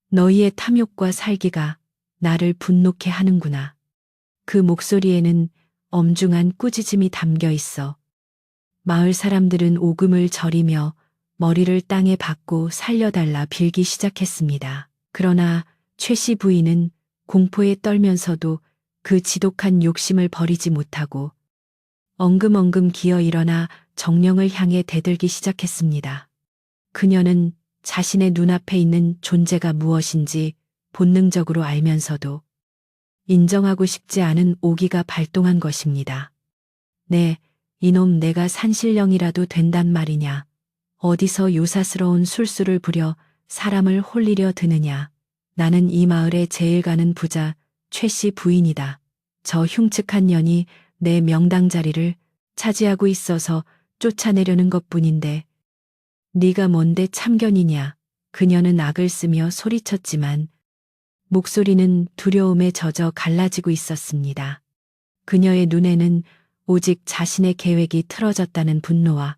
[SPEAKER 1] 너희의 탐욕과 살기가 나를 분노케 하는구나. 그 목소리에는 엄중한 꾸짖음이 담겨 있어 마을 사람들은 오금을 저리며 머리를 땅에 박고 살려달라 빌기 시작했습니다. 그러나 최 씨 부인은 공포에 떨면서도 그 지독한 욕심을 버리지 못하고 엉금엉금 기어 일어나 정령을 향해 대들기 시작했습니다. 그녀는 자신의 눈앞에 있는 존재가 무엇인지 본능적으로 알면서도 인정하고 싶지 않은 오기가 발동한 것입니다. 네, 이놈 내가 산신령이라도 된단 말이냐. 어디서 요사스러운 술수를 부려 사람을 홀리려 드느냐. 나는 이 마을의 제일 가는 부자 최 씨 부인이다. 저 흉측한 년이 내 명당 자리를 차지하고 있어서 쫓아내려는 것뿐인데 네가 뭔데 참견이냐. 그녀는 악을 쓰며 소리쳤지만 목소리는 두려움에 젖어 갈라지고 있었습니다. 그녀의 눈에는 오직 자신의 계획이 틀어졌다는 분노와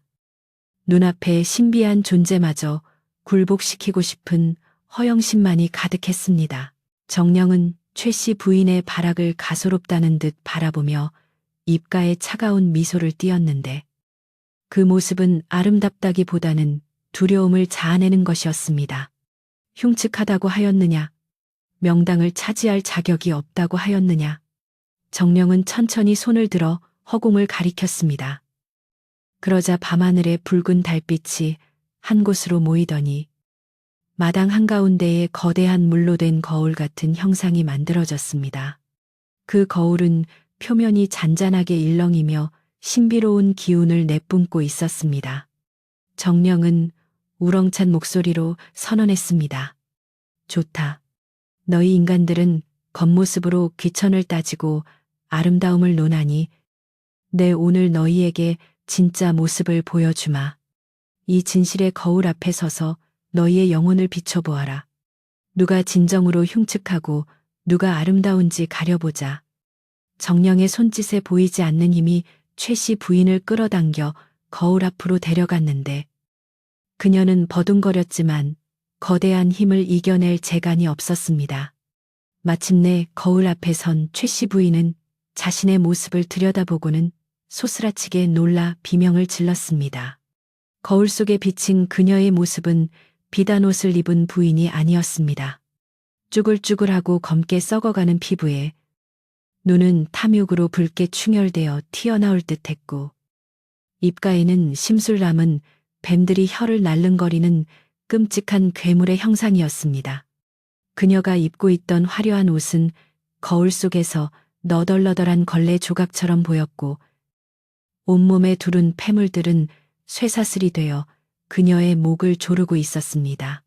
[SPEAKER 1] 눈앞에 신비한 존재마저 굴복시키고 싶은 허영심만이 가득했습니다. 정령은 최 씨 부인의 발악을 가소롭다는 듯 바라보며 입가에 차가운 미소를 띄었는데 그 모습은 아름답다기보다는 두려움을 자아내는 것이었습니다. 흉측하다고 하였느냐? 명당을 차지할 자격이 없다고 하였느냐? 정령은 천천히 손을 들어 허공을 가리켰습니다. 그러자 밤하늘의 붉은 달빛이 한 곳으로 모이더니 마당 한가운데에 거대한 물로 된 거울 같은 형상이 만들어졌습니다. 그 거울은 표면이 잔잔하게 일렁이며 신비로운 기운을 내뿜고 있었습니다. 정령은 우렁찬 목소리로 선언했습니다. 좋다. 너희 인간들은 겉모습으로 귀천을 따지고 아름다움을 논하니 내 오늘 너희에게 진짜 모습을 보여주마. 이 진실의 거울 앞에 서서 너희의 영혼을 비춰보아라. 누가 진정으로 흉측하고 누가 아름다운지 가려보자. 정령의 손짓에 보이지 않는 힘이 최 씨 부인을 끌어당겨 거울 앞으로 데려갔는데 그녀는 버둥거렸지만 거대한 힘을 이겨낼 재간이 없었습니다. 마침내 거울 앞에 선 최 씨 부인은 자신의 모습을 들여다보고는 소스라치게 놀라 비명을 질렀습니다. 거울 속에 비친 그녀의 모습은 비단 옷을 입은 부인이 아니었습니다. 쭈글쭈글하고 검게 썩어가는 피부에 눈은 탐욕으로 붉게 충혈되어 튀어나올 듯했고 입가에는 심술 남은 뱀들이 혀를 날름거리는 끔찍한 괴물의 형상이었습니다. 그녀가 입고 있던 화려한 옷은 거울 속에서 너덜너덜한 걸레 조각처럼 보였고 온몸에 두른 폐물들은 쇠사슬이 되어 그녀의 목을 조르고 있었습니다.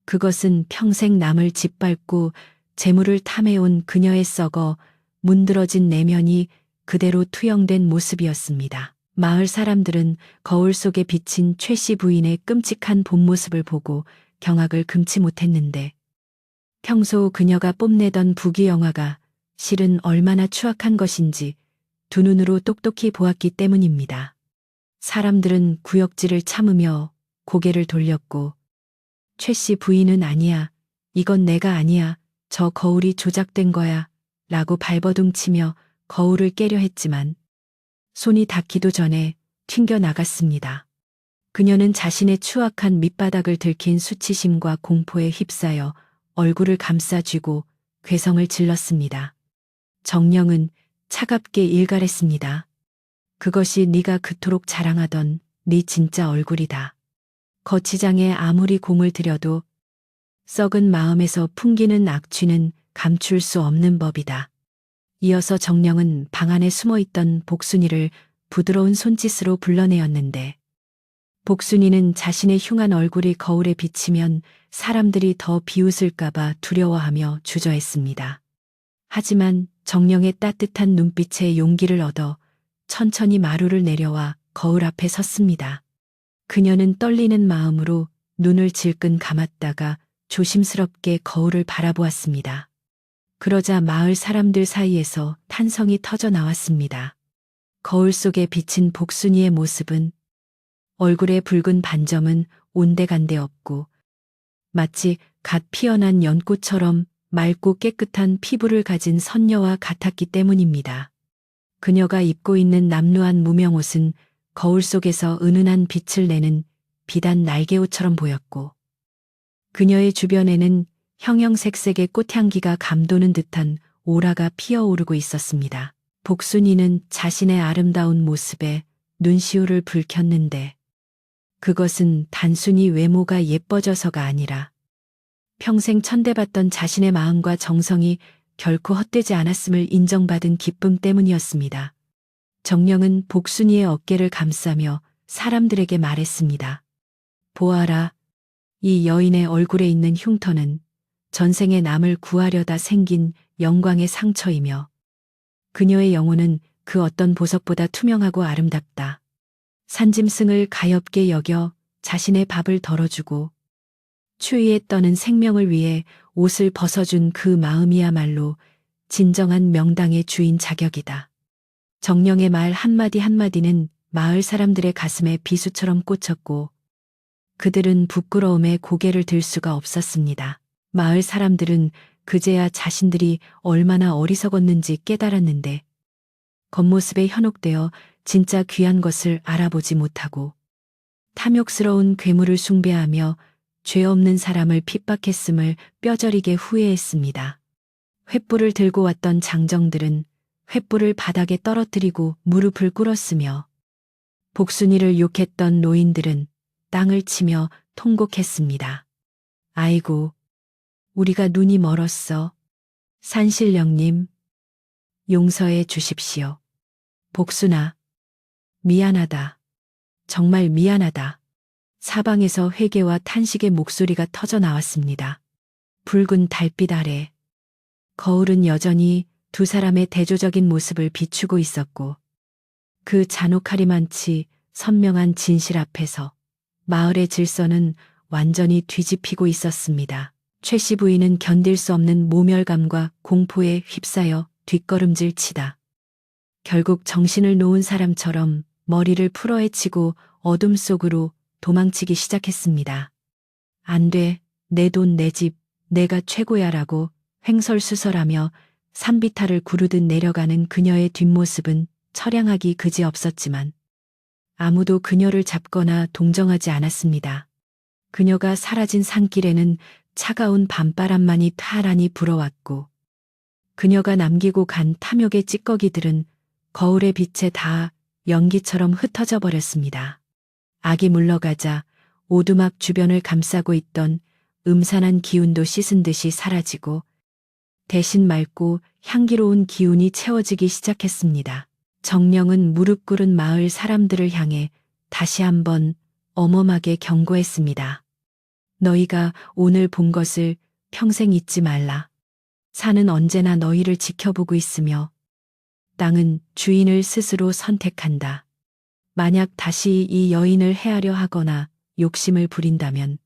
[SPEAKER 1] 그것은 평생 남을 짓밟고 재물을 탐해온 그녀의 썩어 문드러진 내면이 그대로 투영된 모습이었습니다. 마을 사람들은 거울 속에 비친 최 씨 부인의 끔찍한 본 모습을 보고 경악을 금치 못했는데 평소 그녀가 뽐내던 부귀영화가 실은 얼마나 추악한 것인지 두 눈으로 똑똑히 보았기 때문입니다. 사람들은 구역질을 참으며 고개를 돌렸고 최 씨 부인은 아니야. 이건 내가 아니야. 저 거울이 조작된 거야. 라고 발버둥치며 거울을 깨려 했지만 손이 닿기도 전에 튕겨 나갔습니다. 그녀는 자신의 추악한 밑바닥을 들킨 수치심과 공포에 휩싸여 얼굴을 감싸쥐고 괴성을 질렀습니다. 정령은 차갑게 일갈했습니다. 그것이 네가 그토록 자랑하던 네 진짜 얼굴이다. 거치장에 아무리 공을 들여도 썩은 마음에서 풍기는 악취는 감출 수 없는 법이다. 이어서 정령은 방 안에 숨어있던 복순이를 부드러운 손짓으로 불러내었는데 복순이는 자신의 흉한 얼굴이 거울에 비치면 사람들이 더 비웃을까봐 두려워하며 주저했습니다. 하지만 정령의 따뜻한 눈빛에 용기를 얻어 천천히 마루를 내려와 거울 앞에 섰습니다. 그녀는 떨리는 마음으로 눈을 질끈 감았다가 조심스럽게 거울을 바라보았습니다. 그러자 마을 사람들 사이에서 탄성이 터져 나왔습니다. 거울 속에 비친 복순이의 모습은 얼굴의 붉은 반점은 온데간데 없고 마치 갓 피어난 연꽃처럼 맑고 깨끗한 피부를 가진 선녀와 같았기 때문입니다. 그녀가 입고 있는 남루한 무명옷은 거울 속에서 은은한 빛을 내는 비단 날개옷처럼 보였고 그녀의 주변에는 형형색색의 꽃향기가 감도는 듯한 오라가 피어오르고 있었습니다. 복순이는 자신의 아름다운 모습에 눈시울을 붉혔는데 그것은 단순히 외모가 예뻐져서가 아니라 평생 천대받던 자신의 마음과 정성이 결코 헛되지 않았음을 인정받은 기쁨 때문이었습니다. 정령은 복순이의 어깨를 감싸며 사람들에게 말했습니다. 보아라, 이 여인의 얼굴에 있는 흉터는 전생에 남을 구하려다 생긴 영광의 상처이며 그녀의 영혼은 그 어떤 보석보다 투명하고 아름답다. 산짐승을 가엾게 여겨 자신의 밥을 덜어주고 추위에 떠는 생명을 위해 옷을 벗어준 그 마음이야말로 진정한 명당의 주인 자격이다. 정령의 말 한마디 한마디는 마을 사람들의 가슴에 비수처럼 꽂혔고 그들은 부끄러움에 고개를 들 수가 없었습니다. 마을 사람들은 그제야 자신들이 얼마나 어리석었는지 깨달았는데 겉모습에 현혹되어 진짜 귀한 것을 알아보지 못하고 탐욕스러운 괴물을 숭배하며 죄 없는 사람을 핍박했음을 뼈저리게 후회했습니다. 횃불을 들고 왔던 장정들은 횃불을 바닥에 떨어뜨리고 무릎을 꿇었으며 복순이를 욕했던 노인들은 땅을 치며 통곡했습니다. 아이고, 우리가 눈이 멀었어. 산신령님, 용서해 주십시오. 복순아, 미안하다. 정말 미안하다. 사방에서 회개와 탄식의 목소리가 터져 나왔습니다. 붉은 달빛 아래 거울은 여전히 두 사람의 대조적인 모습을 비추고 있었고 그 잔혹하리만치 선명한 진실 앞에서 마을의 질서는 완전히 뒤집히고 있었습니다. 최 씨 부인은 견딜 수 없는 모멸감과 공포에 휩싸여 뒷걸음질 치다 결국 정신을 놓은 사람처럼 머리를 풀어헤치고 어둠 속으로 도망치기 시작했습니다. 안 돼, 내 돈, 내 집, 내가 최고야라고 횡설수설하며 산비탈을 구르듯 내려가는 그녀의 뒷모습은 처량하기 그지없었지만 아무도 그녀를 잡거나 동정하지 않았습니다. 그녀가 사라진 산길에는 차가운 밤바람만이 타란히 불어왔고 그녀가 남기고 간 탐욕의 찌꺼기들은 거울의 빛에 다 연기처럼 흩어져 버렸습니다. 악이 물러가자 오두막 주변을 감싸고 있던 음산한 기운도 씻은 듯이 사라지고 대신 맑고 향기로운 기운이 채워지기 시작했습니다. 정령은 무릎 꿇은 마을 사람들을 향해 다시 한번 엄엄하게 경고했습니다. 너희가 오늘 본 것을 평생 잊지 말라. 산은 언제나 너희를 지켜보고 있으며 땅은 주인을 스스로 선택한다. 만약 다시 이 여인을 해하려 하거나 욕심을 부린다면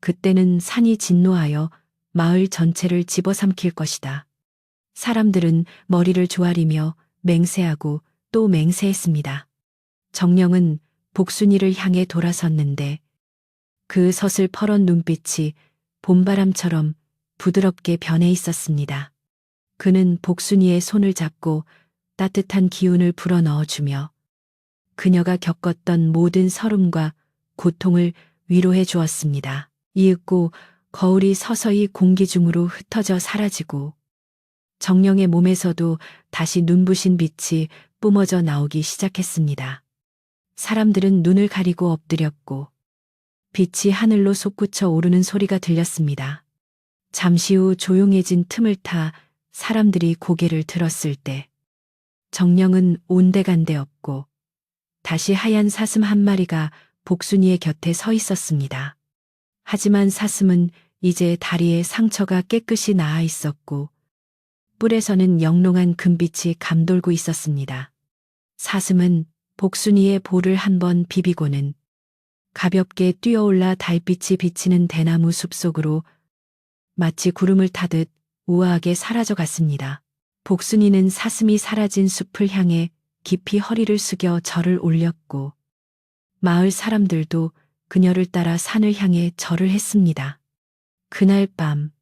[SPEAKER 1] 그때는 산이 진노하여 마을 전체를 집어삼킬 것이다. 사람들은 머리를 조아리며 맹세하고 또 맹세했습니다. 정령은 복순이를 향해 돌아섰는데 그 서슬퍼런 눈빛이 봄바람처럼 부드럽게 변해 있었습니다. 그는 복순이의 손을 잡고 따뜻한 기운을 불어넣어주며 그녀가 겪었던 모든 서름과 고통을 위로해 주었습니다. 이윽고 거울이 서서히 공기 중으로 흩어져 사라지고 정령의 몸에서도 다시 눈부신 빛이 뿜어져 나오기 시작했습니다. 사람들은 눈을 가리고 엎드렸고 빛이 하늘로 솟구쳐 오르는 소리가 들렸습니다. 잠시 후 조용해진 틈을 타 사람들이 고개를 들었을 때 정령은 온데간데 없고 다시 하얀 사슴 한 마리가 복순이의 곁에 서 있었습니다. 하지만 사슴은 이제 다리에 상처가 깨끗이 나아 있었고 뿔에서는 영롱한 금빛이 감돌고 있었습니다. 사슴은 복순이의 볼을 한번 비비고는 가볍게 뛰어올라 달빛이 비치는 대나무 숲속으로 마치 구름을 타듯 우아하게 사라져 갔습니다. 복순이는 사슴이 사라진 숲을 향해 깊이 허리를 숙여 절을 올렸고 마을 사람들도 그녀를 따라 산을 향해 절을 했습니다. 그날 밤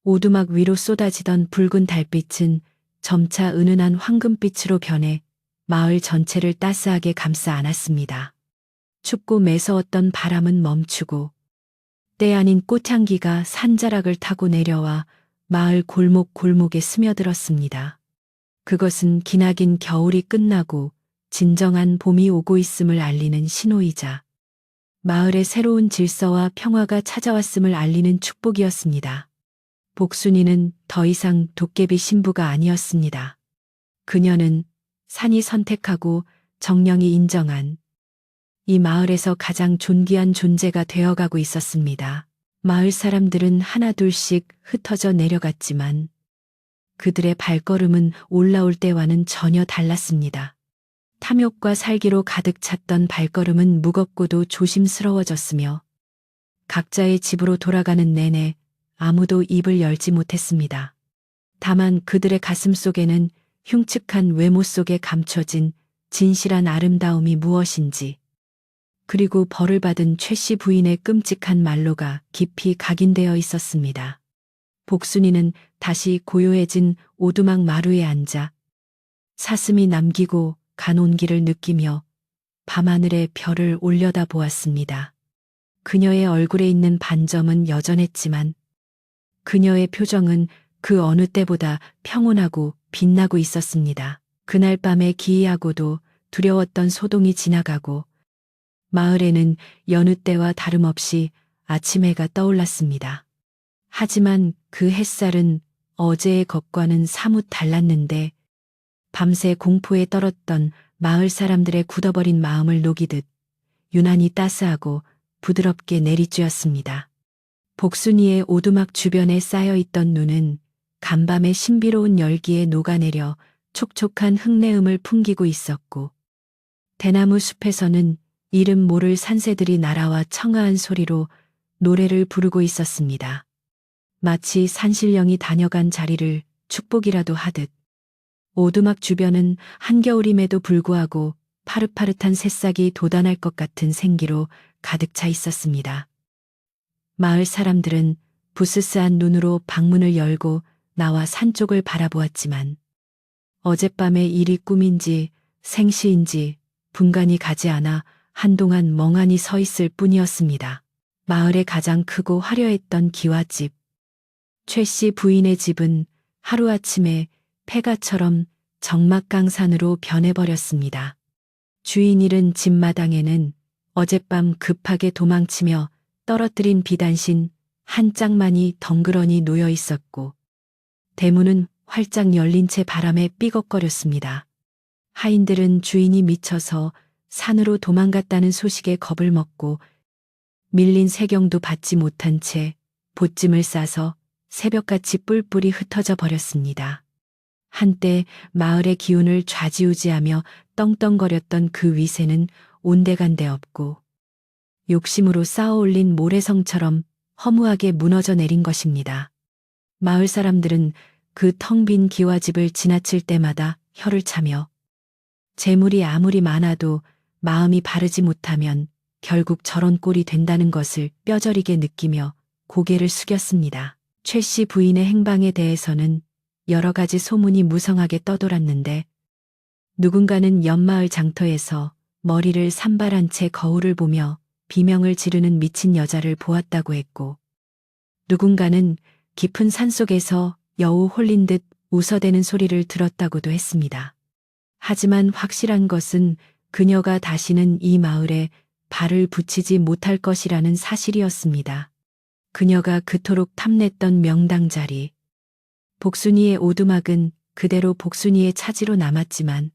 [SPEAKER 1] 오두막 위로 쏟아지던 붉은 달빛은 점차 은은한 황금빛으로 변해 마을 전체를 따스하게 감싸 안았습니다. 춥고 매서웠던 바람은 멈추고 때 아닌 꽃향기가 산자락을 타고 내려와 마을 골목골목에 스며들었습니다. 그것은 기나긴 겨울이 끝나고 진정한 봄이 오고 있음을 알리는 신호이자 마을의 새로운 질서와 평화가 찾아왔음을 알리는 축복이었습니다. 복순이는 더 이상 도깨비 신부가 아니었습니다. 그녀는 산이 선택하고 정령이 인정한 이 마을에서 가장 존귀한 존재가 되어가고 있었습니다. 마을 사람들은 하나둘씩 흩어져 내려갔지만 그들의 발걸음은 올라올 때와는 전혀 달랐습니다. 탐욕과 살기로 가득 찼던 발걸음은 무겁고도 조심스러워졌으며 각자의 집으로 돌아가는 내내 아무도 입을 열지 못했습니다. 다만 그들의 가슴 속에는 흉측한 외모 속에 감춰진 진실한 아름다움이 무엇인지 그리고 벌을 받은 최 씨 부인의 끔찍한 말로가 깊이 각인되어 있었습니다. 복순이는 다시 고요해진 오두막 마루에 앉아 사슴이 남기고 간 온기를 느끼며 밤하늘의 별을 올려다 보았습니다. 그녀의 얼굴에 있는 반점은 여전했지만 그녀의 표정은 그 어느 때보다 평온하고 빛나고 있었습니다. 그날 밤에 기이하고도 두려웠던 소동이 지나가고 마을에는 여느 때와 다름없이 아침 해가 떠올랐습니다. 하지만 그 햇살은 어제의 것과는 사뭇 달랐는데 밤새 공포에 떨었던 마을 사람들의 굳어버린 마음을 녹이듯 유난히 따스하고 부드럽게 내리쬐었습니다. 복순이의 오두막 주변에 쌓여있던 눈은 간밤의 신비로운 열기에 녹아내려 촉촉한 흙내음을 풍기고 있었고, 대나무 숲에서는 이름 모를 산새들이 날아와 청아한 소리로 노래를 부르고 있었습니다. 마치 산신령이 다녀간 자리를 축복이라도 하듯 오두막 주변은 한겨울임에도 불구하고 파릇파릇한 새싹이 돋아날 것 같은 생기로 가득 차 있었습니다. 마을 사람들은 부스스한 눈으로 방문을 열고 나와 산 쪽을 바라보았지만 어젯밤의 일이 꿈인지 생시인지 분간이 가지 않아 한동안 멍하니 서 있을 뿐이었습니다. 마을의 가장 크고 화려했던 기와집, 최 씨 부인의 집은 하루아침에 폐가처럼 적막강산으로 변해버렸습니다. 주인 잃은 집마당에는 어젯밤 급하게 도망치며 떨어뜨린 비단신 한 짝만이 덩그러니 놓여 있었고, 대문은 활짝 열린 채 바람에 삐걱거렸습니다. 하인들은 주인이 미쳐서 산으로 도망갔다는 소식에 겁을 먹고 밀린 세경도 받지 못한 채 보찜을 싸서 새벽같이 뿔뿔이 흩어져 버렸습니다. 한때 마을의 기운을 좌지우지하며 떵떵거렸던 그 위세는 온데간데 없고 욕심으로 쌓아올린 모래성처럼 허무하게 무너져 내린 것입니다. 마을 사람들은 그 텅 빈 기와집을 지나칠 때마다 혀를 차며 재물이 아무리 많아도 마음이 바르지 못하면 결국 저런 꼴이 된다는 것을 뼈저리게 느끼며 고개를 숙였습니다. 최 씨 부인의 행방에 대해서는 여러 가지 소문이 무성하게 떠돌았는데, 누군가는 옆마을 장터에서 머리를 산발한 채 거울을 보며 비명을 지르는 미친 여자를 보았다고 했고, 누군가는 깊은 산속에서 여우 홀린 듯 웃어대는 소리를 들었다고도 했습니다. 하지만 확실한 것은 그녀가 다시는 이 마을에 발을 붙이지 못할 것이라는 사실이었습니다. 그녀가 그토록 탐냈던 명당 자리, 복순이의 오두막은 그대로 복순이의 차지로 남았지만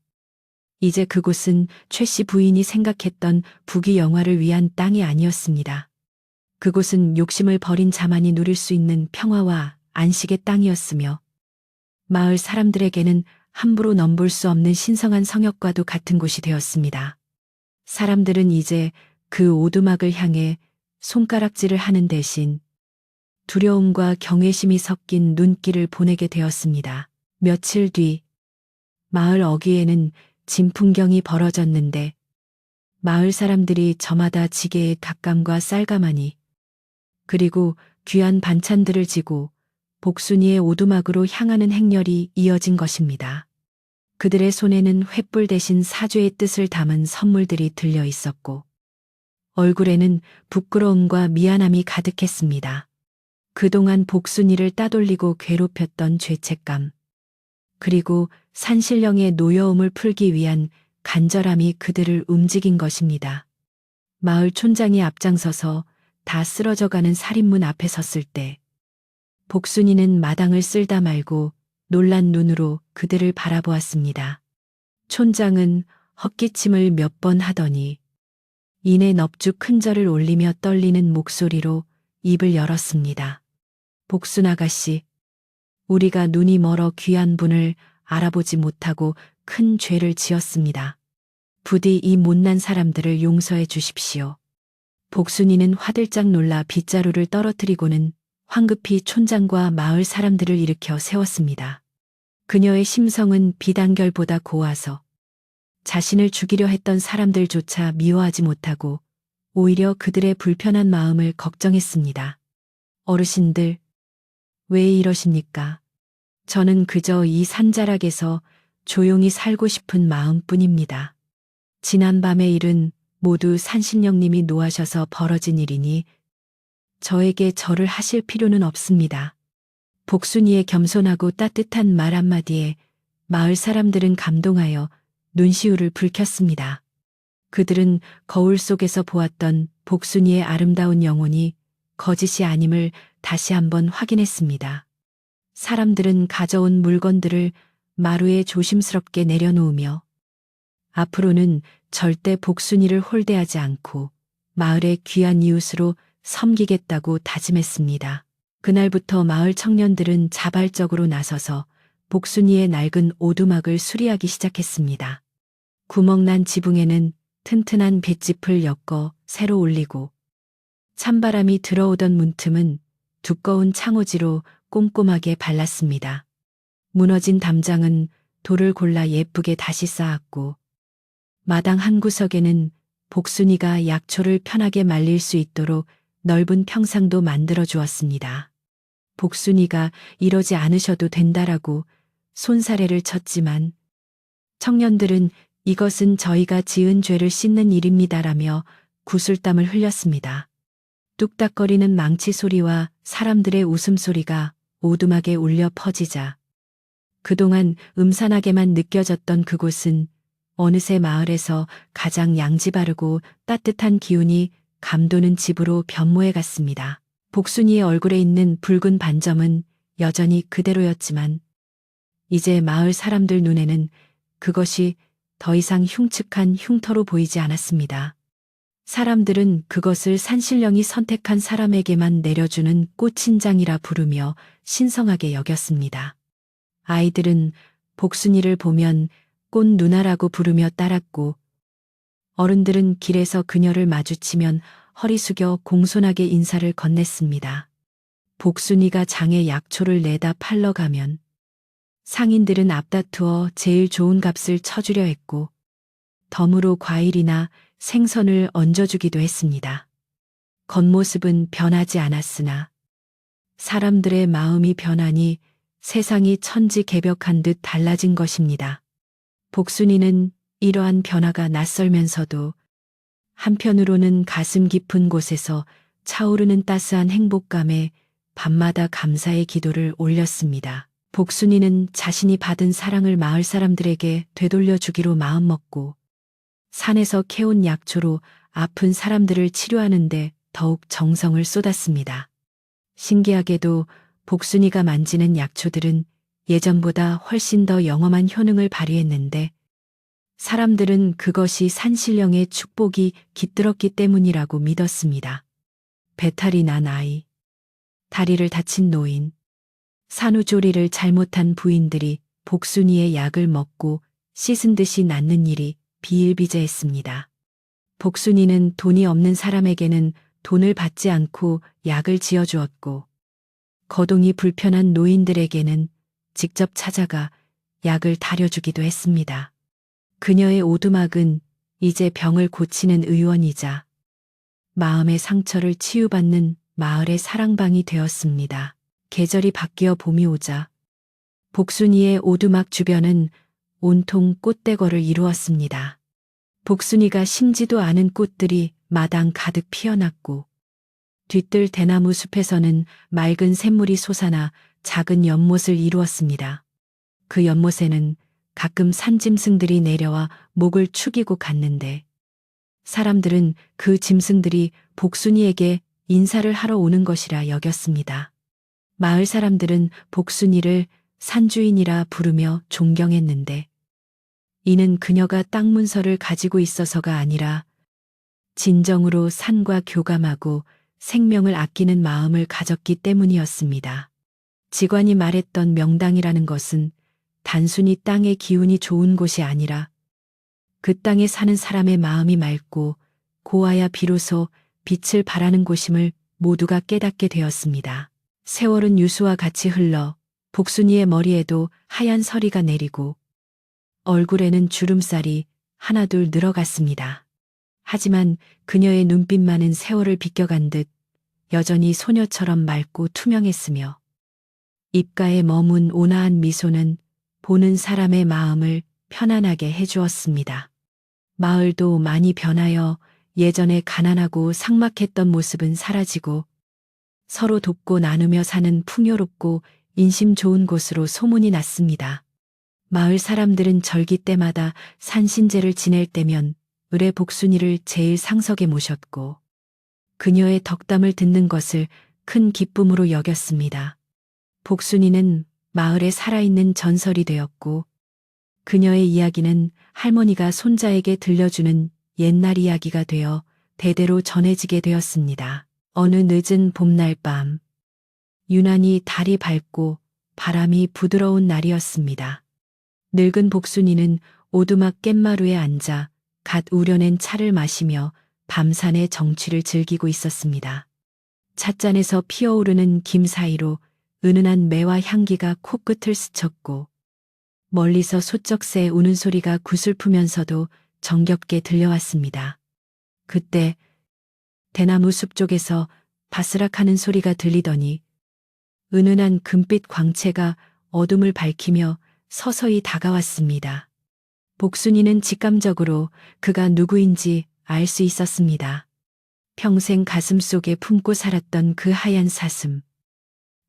[SPEAKER 1] 이제 그곳은 최 씨 부인이 생각했던 부귀영화를 위한 땅이 아니었습니다. 그곳은 욕심을 버린 자만이 누릴 수 있는 평화와 안식의 땅이었으며 마을 사람들에게는 함부로 넘볼 수 없는 신성한 성역과도 같은 곳이 되었습니다. 사람들은 이제 그 오두막을 향해 손가락질을 하는 대신 두려움과 경외심이 섞인 눈길을 보내게 되었습니다. 며칠 뒤 마을 어귀에는 진풍경이 벌어졌는데 마을 사람들이 저마다 지게에 닭감과 쌀가마니 그리고 귀한 반찬들을 지고 복순이의 오두막으로 향하는 행렬이 이어진 것입니다. 그들의 손에는 횃불 대신 사죄의 뜻을 담은 선물들이 들려 있었고 얼굴에는 부끄러움과 미안함이 가득했습니다. 그동안 복순이를 따돌리고 괴롭혔던 죄책감, 그리고 산신령의 노여움을 풀기 위한 간절함이 그들을 움직인 것입니다. 마을 촌장이 앞장서서 다 쓰러져가는 살인문 앞에 섰을 때 복순이는 마당을 쓸다 말고 놀란 눈으로 그들을 바라보았습니다. 촌장은 헛기침을 몇 번 하더니 이내 넙죽 큰 절을 올리며 떨리는 목소리로 입을 열었습니다. 복순 아가씨, 우리가 눈이 멀어 귀한 분을 알아보지 못하고 큰 죄를 지었습니다. 부디 이 못난 사람들을 용서해 주십시오. 복순이는 화들짝 놀라 빗자루를 떨어뜨리고는 황급히 촌장과 마을 사람들을 일으켜 세웠습니다. 그녀의 심성은 비단결보다 고와서 자신을 죽이려 했던 사람들조차 미워하지 못하고 오히려 그들의 불편한 마음을 걱정했습니다. 어르신들, 왜 이러십니까? 저는 그저 이 산자락에서 조용히 살고 싶은 마음뿐입니다. 지난밤의 일은 모두 산신령님이 노하셔서 벌어진 일이니 저에게 절을 하실 필요는 없습니다. 복순이의 겸손하고 따뜻한 말 한마디에 마을 사람들은 감동하여 눈시울을 붉혔습니다. 그들은 거울 속에서 보았던 복순이의 아름다운 영혼이 거짓이 아님을 다시 한번 확인했습니다. 사람들은 가져온 물건들을 마루에 조심스럽게 내려놓으며 앞으로는 절대 복순이를 홀대하지 않고 마을의 귀한 이웃으로 섬기겠다고 다짐했습니다. 그날부터 마을 청년들은 자발적으로 나서서 복순이의 낡은 오두막을 수리하기 시작했습니다. 구멍난 지붕에는 튼튼한 볏짚을 엮어 새로 올리고 찬바람이 들어오던 문틈은 두꺼운 창호지로 꼼꼼하게 발랐습니다. 무너진 담장은 돌을 골라 예쁘게 다시 쌓았고 마당 한 구석에는 복순이가 약초를 편하게 말릴 수 있도록 넓은 평상도 만들어 주었습니다. 복순이가 이러지 않으셔도 된다라고 손사래를 쳤지만 청년들은 이것은 저희가 지은 죄를 씻는 일입니다라며 구슬땀을 흘렸습니다. 뚝딱거리는 망치 소리와 사람들의 웃음소리가 오두막에 울려 퍼지자 그동안 음산하게만 느껴졌던 그곳은 어느새 마을에서 가장 양지 바르고 따뜻한 기운이 감도는 집으로 변모해 갔습니다. 복순이의 얼굴에 있는 붉은 반점은 여전히 그대로였지만 이제 마을 사람들 눈에는 그것이 더 이상 흉측한 흉터로 보이지 않았습니다. 사람들은 그것을 산신령이 선택한 사람에게만 내려주는 꽃신장이라 부르며 신성하게 여겼습니다. 아이들은 복순이를 보면 꽃 누나라고 부르며 따랐고 어른들은 길에서 그녀를 마주치면 허리 숙여 공손하게 인사를 건넸습니다. 복순이가 장에 약초를 내다 팔러 가면 상인들은 앞다투어 제일 좋은 값을 쳐주려 했고 덤으로 과일이나 생선을 얹어주기도 했습니다. 겉모습은 변하지 않았으나 사람들의 마음이 변하니 세상이 천지개벽한 듯 달라진 것입니다. 복순이는 이러한 변화가 낯설면서도 한편으로는 가슴 깊은 곳에서 차오르는 따스한 행복감에 밤마다 감사의 기도를 올렸습니다. 복순이는 자신이 받은 사랑을 마을 사람들에게 되돌려 주기로 마음먹고 산에서 캐온 약초로 아픈 사람들을 치료하는데 더욱 정성을 쏟았습니다. 신기하게도 복순이가 만지는 약초들은 예전보다 훨씬 더 영험한 효능을 발휘했는데 사람들은 그것이 산신령의 축복이 깃들었기 때문이라고 믿었습니다. 배탈이 난 아이, 다리를 다친 노인, 산후조리를 잘못한 부인들이 복순이의 약을 먹고 씻은 듯이 낫는 일이 비일비재했습니다. 복순이는 돈이 없는 사람에게는 돈을 받지 않고 약을 지어주었고 거동이 불편한 노인들에게는 직접 찾아가 약을 다려주기도 했습니다. 그녀의 오두막은 이제 병을 고치는 의원이자 마음의 상처를 치유받는 마을의 사랑방이 되었습니다. 계절이 바뀌어 봄이 오자 복순이의 오두막 주변은 온통 꽃대거를 이루었습니다. 복순이가 심지도 않은 꽃들이 마당 가득 피어났고 뒤뜰 대나무 숲에서는 맑은 샘물이 솟아나 작은 연못을 이루었습니다. 그 연못에는 가끔 산짐승들이 내려와 목을 축이고 갔는데 사람들은 그 짐승들이 복순이에게 인사를 하러 오는 것이라 여겼습니다. 마을 사람들은 복순이를 산주인이라 부르며 존경했는데 이는 그녀가 땅 문서를 가지고 있어서가 아니라 진정으로 산과 교감하고 생명을 아끼는 마음을 가졌기 때문이었습니다. 직관이 말했던 명당이라는 것은 단순히 땅의 기운이 좋은 곳이 아니라 그 땅에 사는 사람의 마음이 맑고 고와야 비로소 빛을 발하는 곳임을 모두가 깨닫게 되었습니다. 세월은 유수와 같이 흘러 복순이의 머리에도 하얀 서리가 내리고 얼굴에는 주름살이 하나둘 늘어갔습니다. 하지만 그녀의 눈빛만은 세월을 비껴간 듯 여전히 소녀처럼 맑고 투명했으며 입가에 머문 온화한 미소는 보는 사람의 마음을 편안하게 해주었습니다. 마을도 많이 변하여 예전에 가난하고 삭막했던 모습은 사라지고 서로 돕고 나누며 사는 풍요롭고 인심 좋은 곳으로 소문이 났습니다. 마을 사람들은 절기 때마다 산신제를 지낼 때면 을의 복순이를 제일 상석에 모셨고 그녀의 덕담을 듣는 것을 큰 기쁨으로 여겼습니다. 복순이는 마을에 살아있는 전설이 되었고 그녀의 이야기는 할머니가 손자에게 들려주는 옛날 이야기가 되어 대대로 전해지게 되었습니다. 어느 늦은 봄날 밤, 유난히 달이 밝고 바람이 부드러운 날이었습니다. 늙은 복순이는 오두막 깻마루에 앉아 갓 우려낸 차를 마시며 밤산의 정취를 즐기고 있었습니다. 찻잔에서 피어오르는 김 사이로 은은한 매와 향기가 코끝을 스쳤고 멀리서 소쩍새 우는 소리가 구슬프면서도 정겹게 들려왔습니다. 그때 대나무 숲 쪽에서 바스락하는 소리가 들리더니 은은한 금빛 광채가 어둠을 밝히며 서서히 다가왔습니다. 복순이는 직감적으로 그가 누구인지 알 수 있었습니다. 평생 가슴속에 품고 살았던 그 하얀 사슴.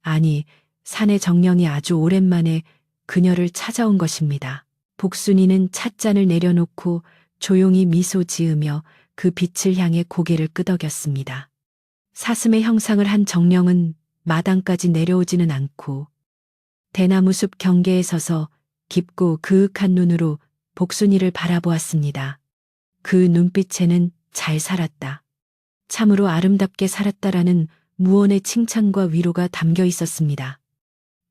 [SPEAKER 1] 아니, 산의 정령이 아주 오랜만에 그녀를 찾아온 것입니다. 복순이는 찻잔을 내려놓고 조용히 미소 지으며 그 빛을 향해 고개를 끄덕였습니다. 사슴의 형상을 한 정령은 마당까지 내려오지는 않고 대나무 숲 경계에 서서 깊고 그윽한 눈으로 복순이를 바라보았습니다. 그 눈빛에는 잘 살았다. 참으로 아름답게 살았다라는 무언의 칭찬과 위로가 담겨 있었습니다.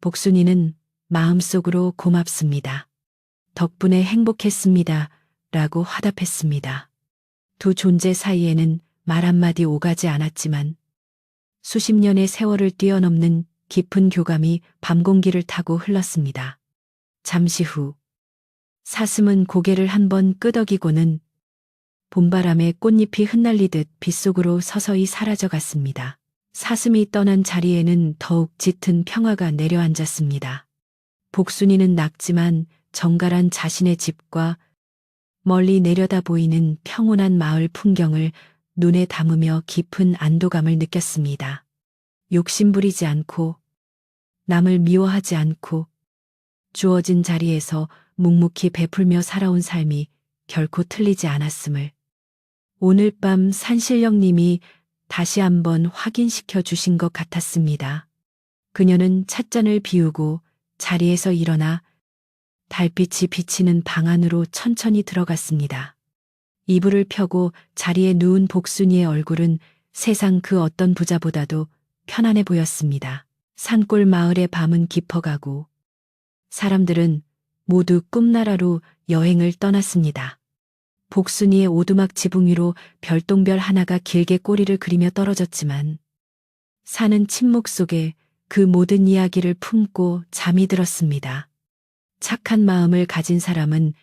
[SPEAKER 1] 복순이는 마음속으로 고맙습니다. 덕분에 행복했습니다. 라고 화답했습니다. 두 존재 사이에는 말 한마디 오가지 않았지만 수십 년의 세월을 뛰어넘는 깊은 교감이 밤공기를 타고 흘렀습니다. 잠시 후 사슴은 고개를 한번 끄덕이고는 봄바람에 꽃잎이 흩날리듯 빗속으로 서서히 사라져갔습니다. 사슴이 떠난 자리에는 더욱 짙은 평화가 내려앉았습니다. 복순이는 낙지만 정갈한 자신의 집과 멀리 내려다 보이는 평온한 마을 풍경을 눈에 담으며 깊은 안도감을 느꼈습니다. 욕심부리지 않고 남을 미워하지 않고 주어진 자리에서 묵묵히 베풀며 살아온 삶이 결코 틀리지 않았음을 오늘 밤 산신령님이 다시 한번 확인시켜 주신 것 같았습니다. 그녀는 찻잔을 비우고 자리에서 일어나 달빛이 비치는 방 안으로 천천히 들어갔습니다. 이불을 펴고 자리에 누운 복순이의 얼굴은 세상 그 어떤 부자보다도 편안해 보였습니다. 산골 마을의 밤은 깊어가고 사람들은 모두 꿈나라로 여행을 떠났습니다. 복순이의 오두막 지붕 위로 별똥별 하나가 길게 꼬리를 그리며 떨어졌지만 산은 침묵 속에 그 모든 이야기를 품고 잠이 들었습니다. 착한 마음을 가진 사람은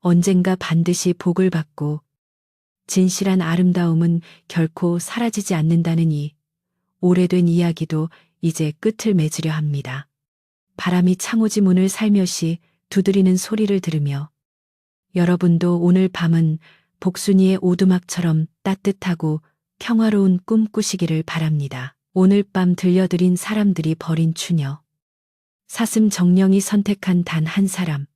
[SPEAKER 1] 언젠가 반드시 복을 받고 진실한 아름다움은 결코 사라지지 않는다는 이 오래된 이야기도 이제 끝을 맺으려 합니다. 바람이 창호지 문을 살며시 두드리는 소리를 들으며 여러분도 오늘 밤은 복순이의 오두막처럼 따뜻하고 평화로운 꿈 꾸시기를 바랍니다. 오늘 밤 들려드린 사람들이 버린 추녀. 사슴 정령이 선택한 단 한 사람.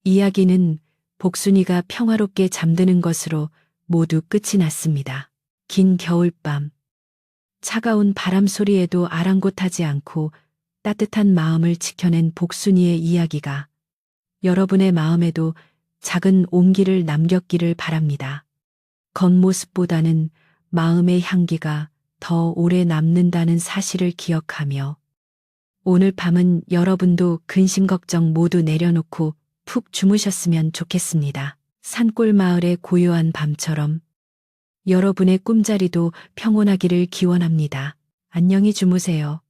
[SPEAKER 1] 이야기는 복순이가 평화롭게 잠드는 것으로 모두 끝이 났습니다. 긴 겨울밤. 차가운 바람 소리에도 아랑곳하지 않고 따뜻한 마음을 지켜낸 복순이의 이야기가 여러분의 마음에도 작은 온기를 남겼기를 바랍니다. 겉모습보다는 마음의 향기가 더 오래 남는다는 사실을 기억하며 오늘 밤은 여러분도 근심 걱정 모두 내려놓고 푹 주무셨으면 좋겠습니다. 산골 마을의 고요한 밤처럼 여러분의 꿈자리도 평온하기를 기원합니다. 안녕히 주무세요.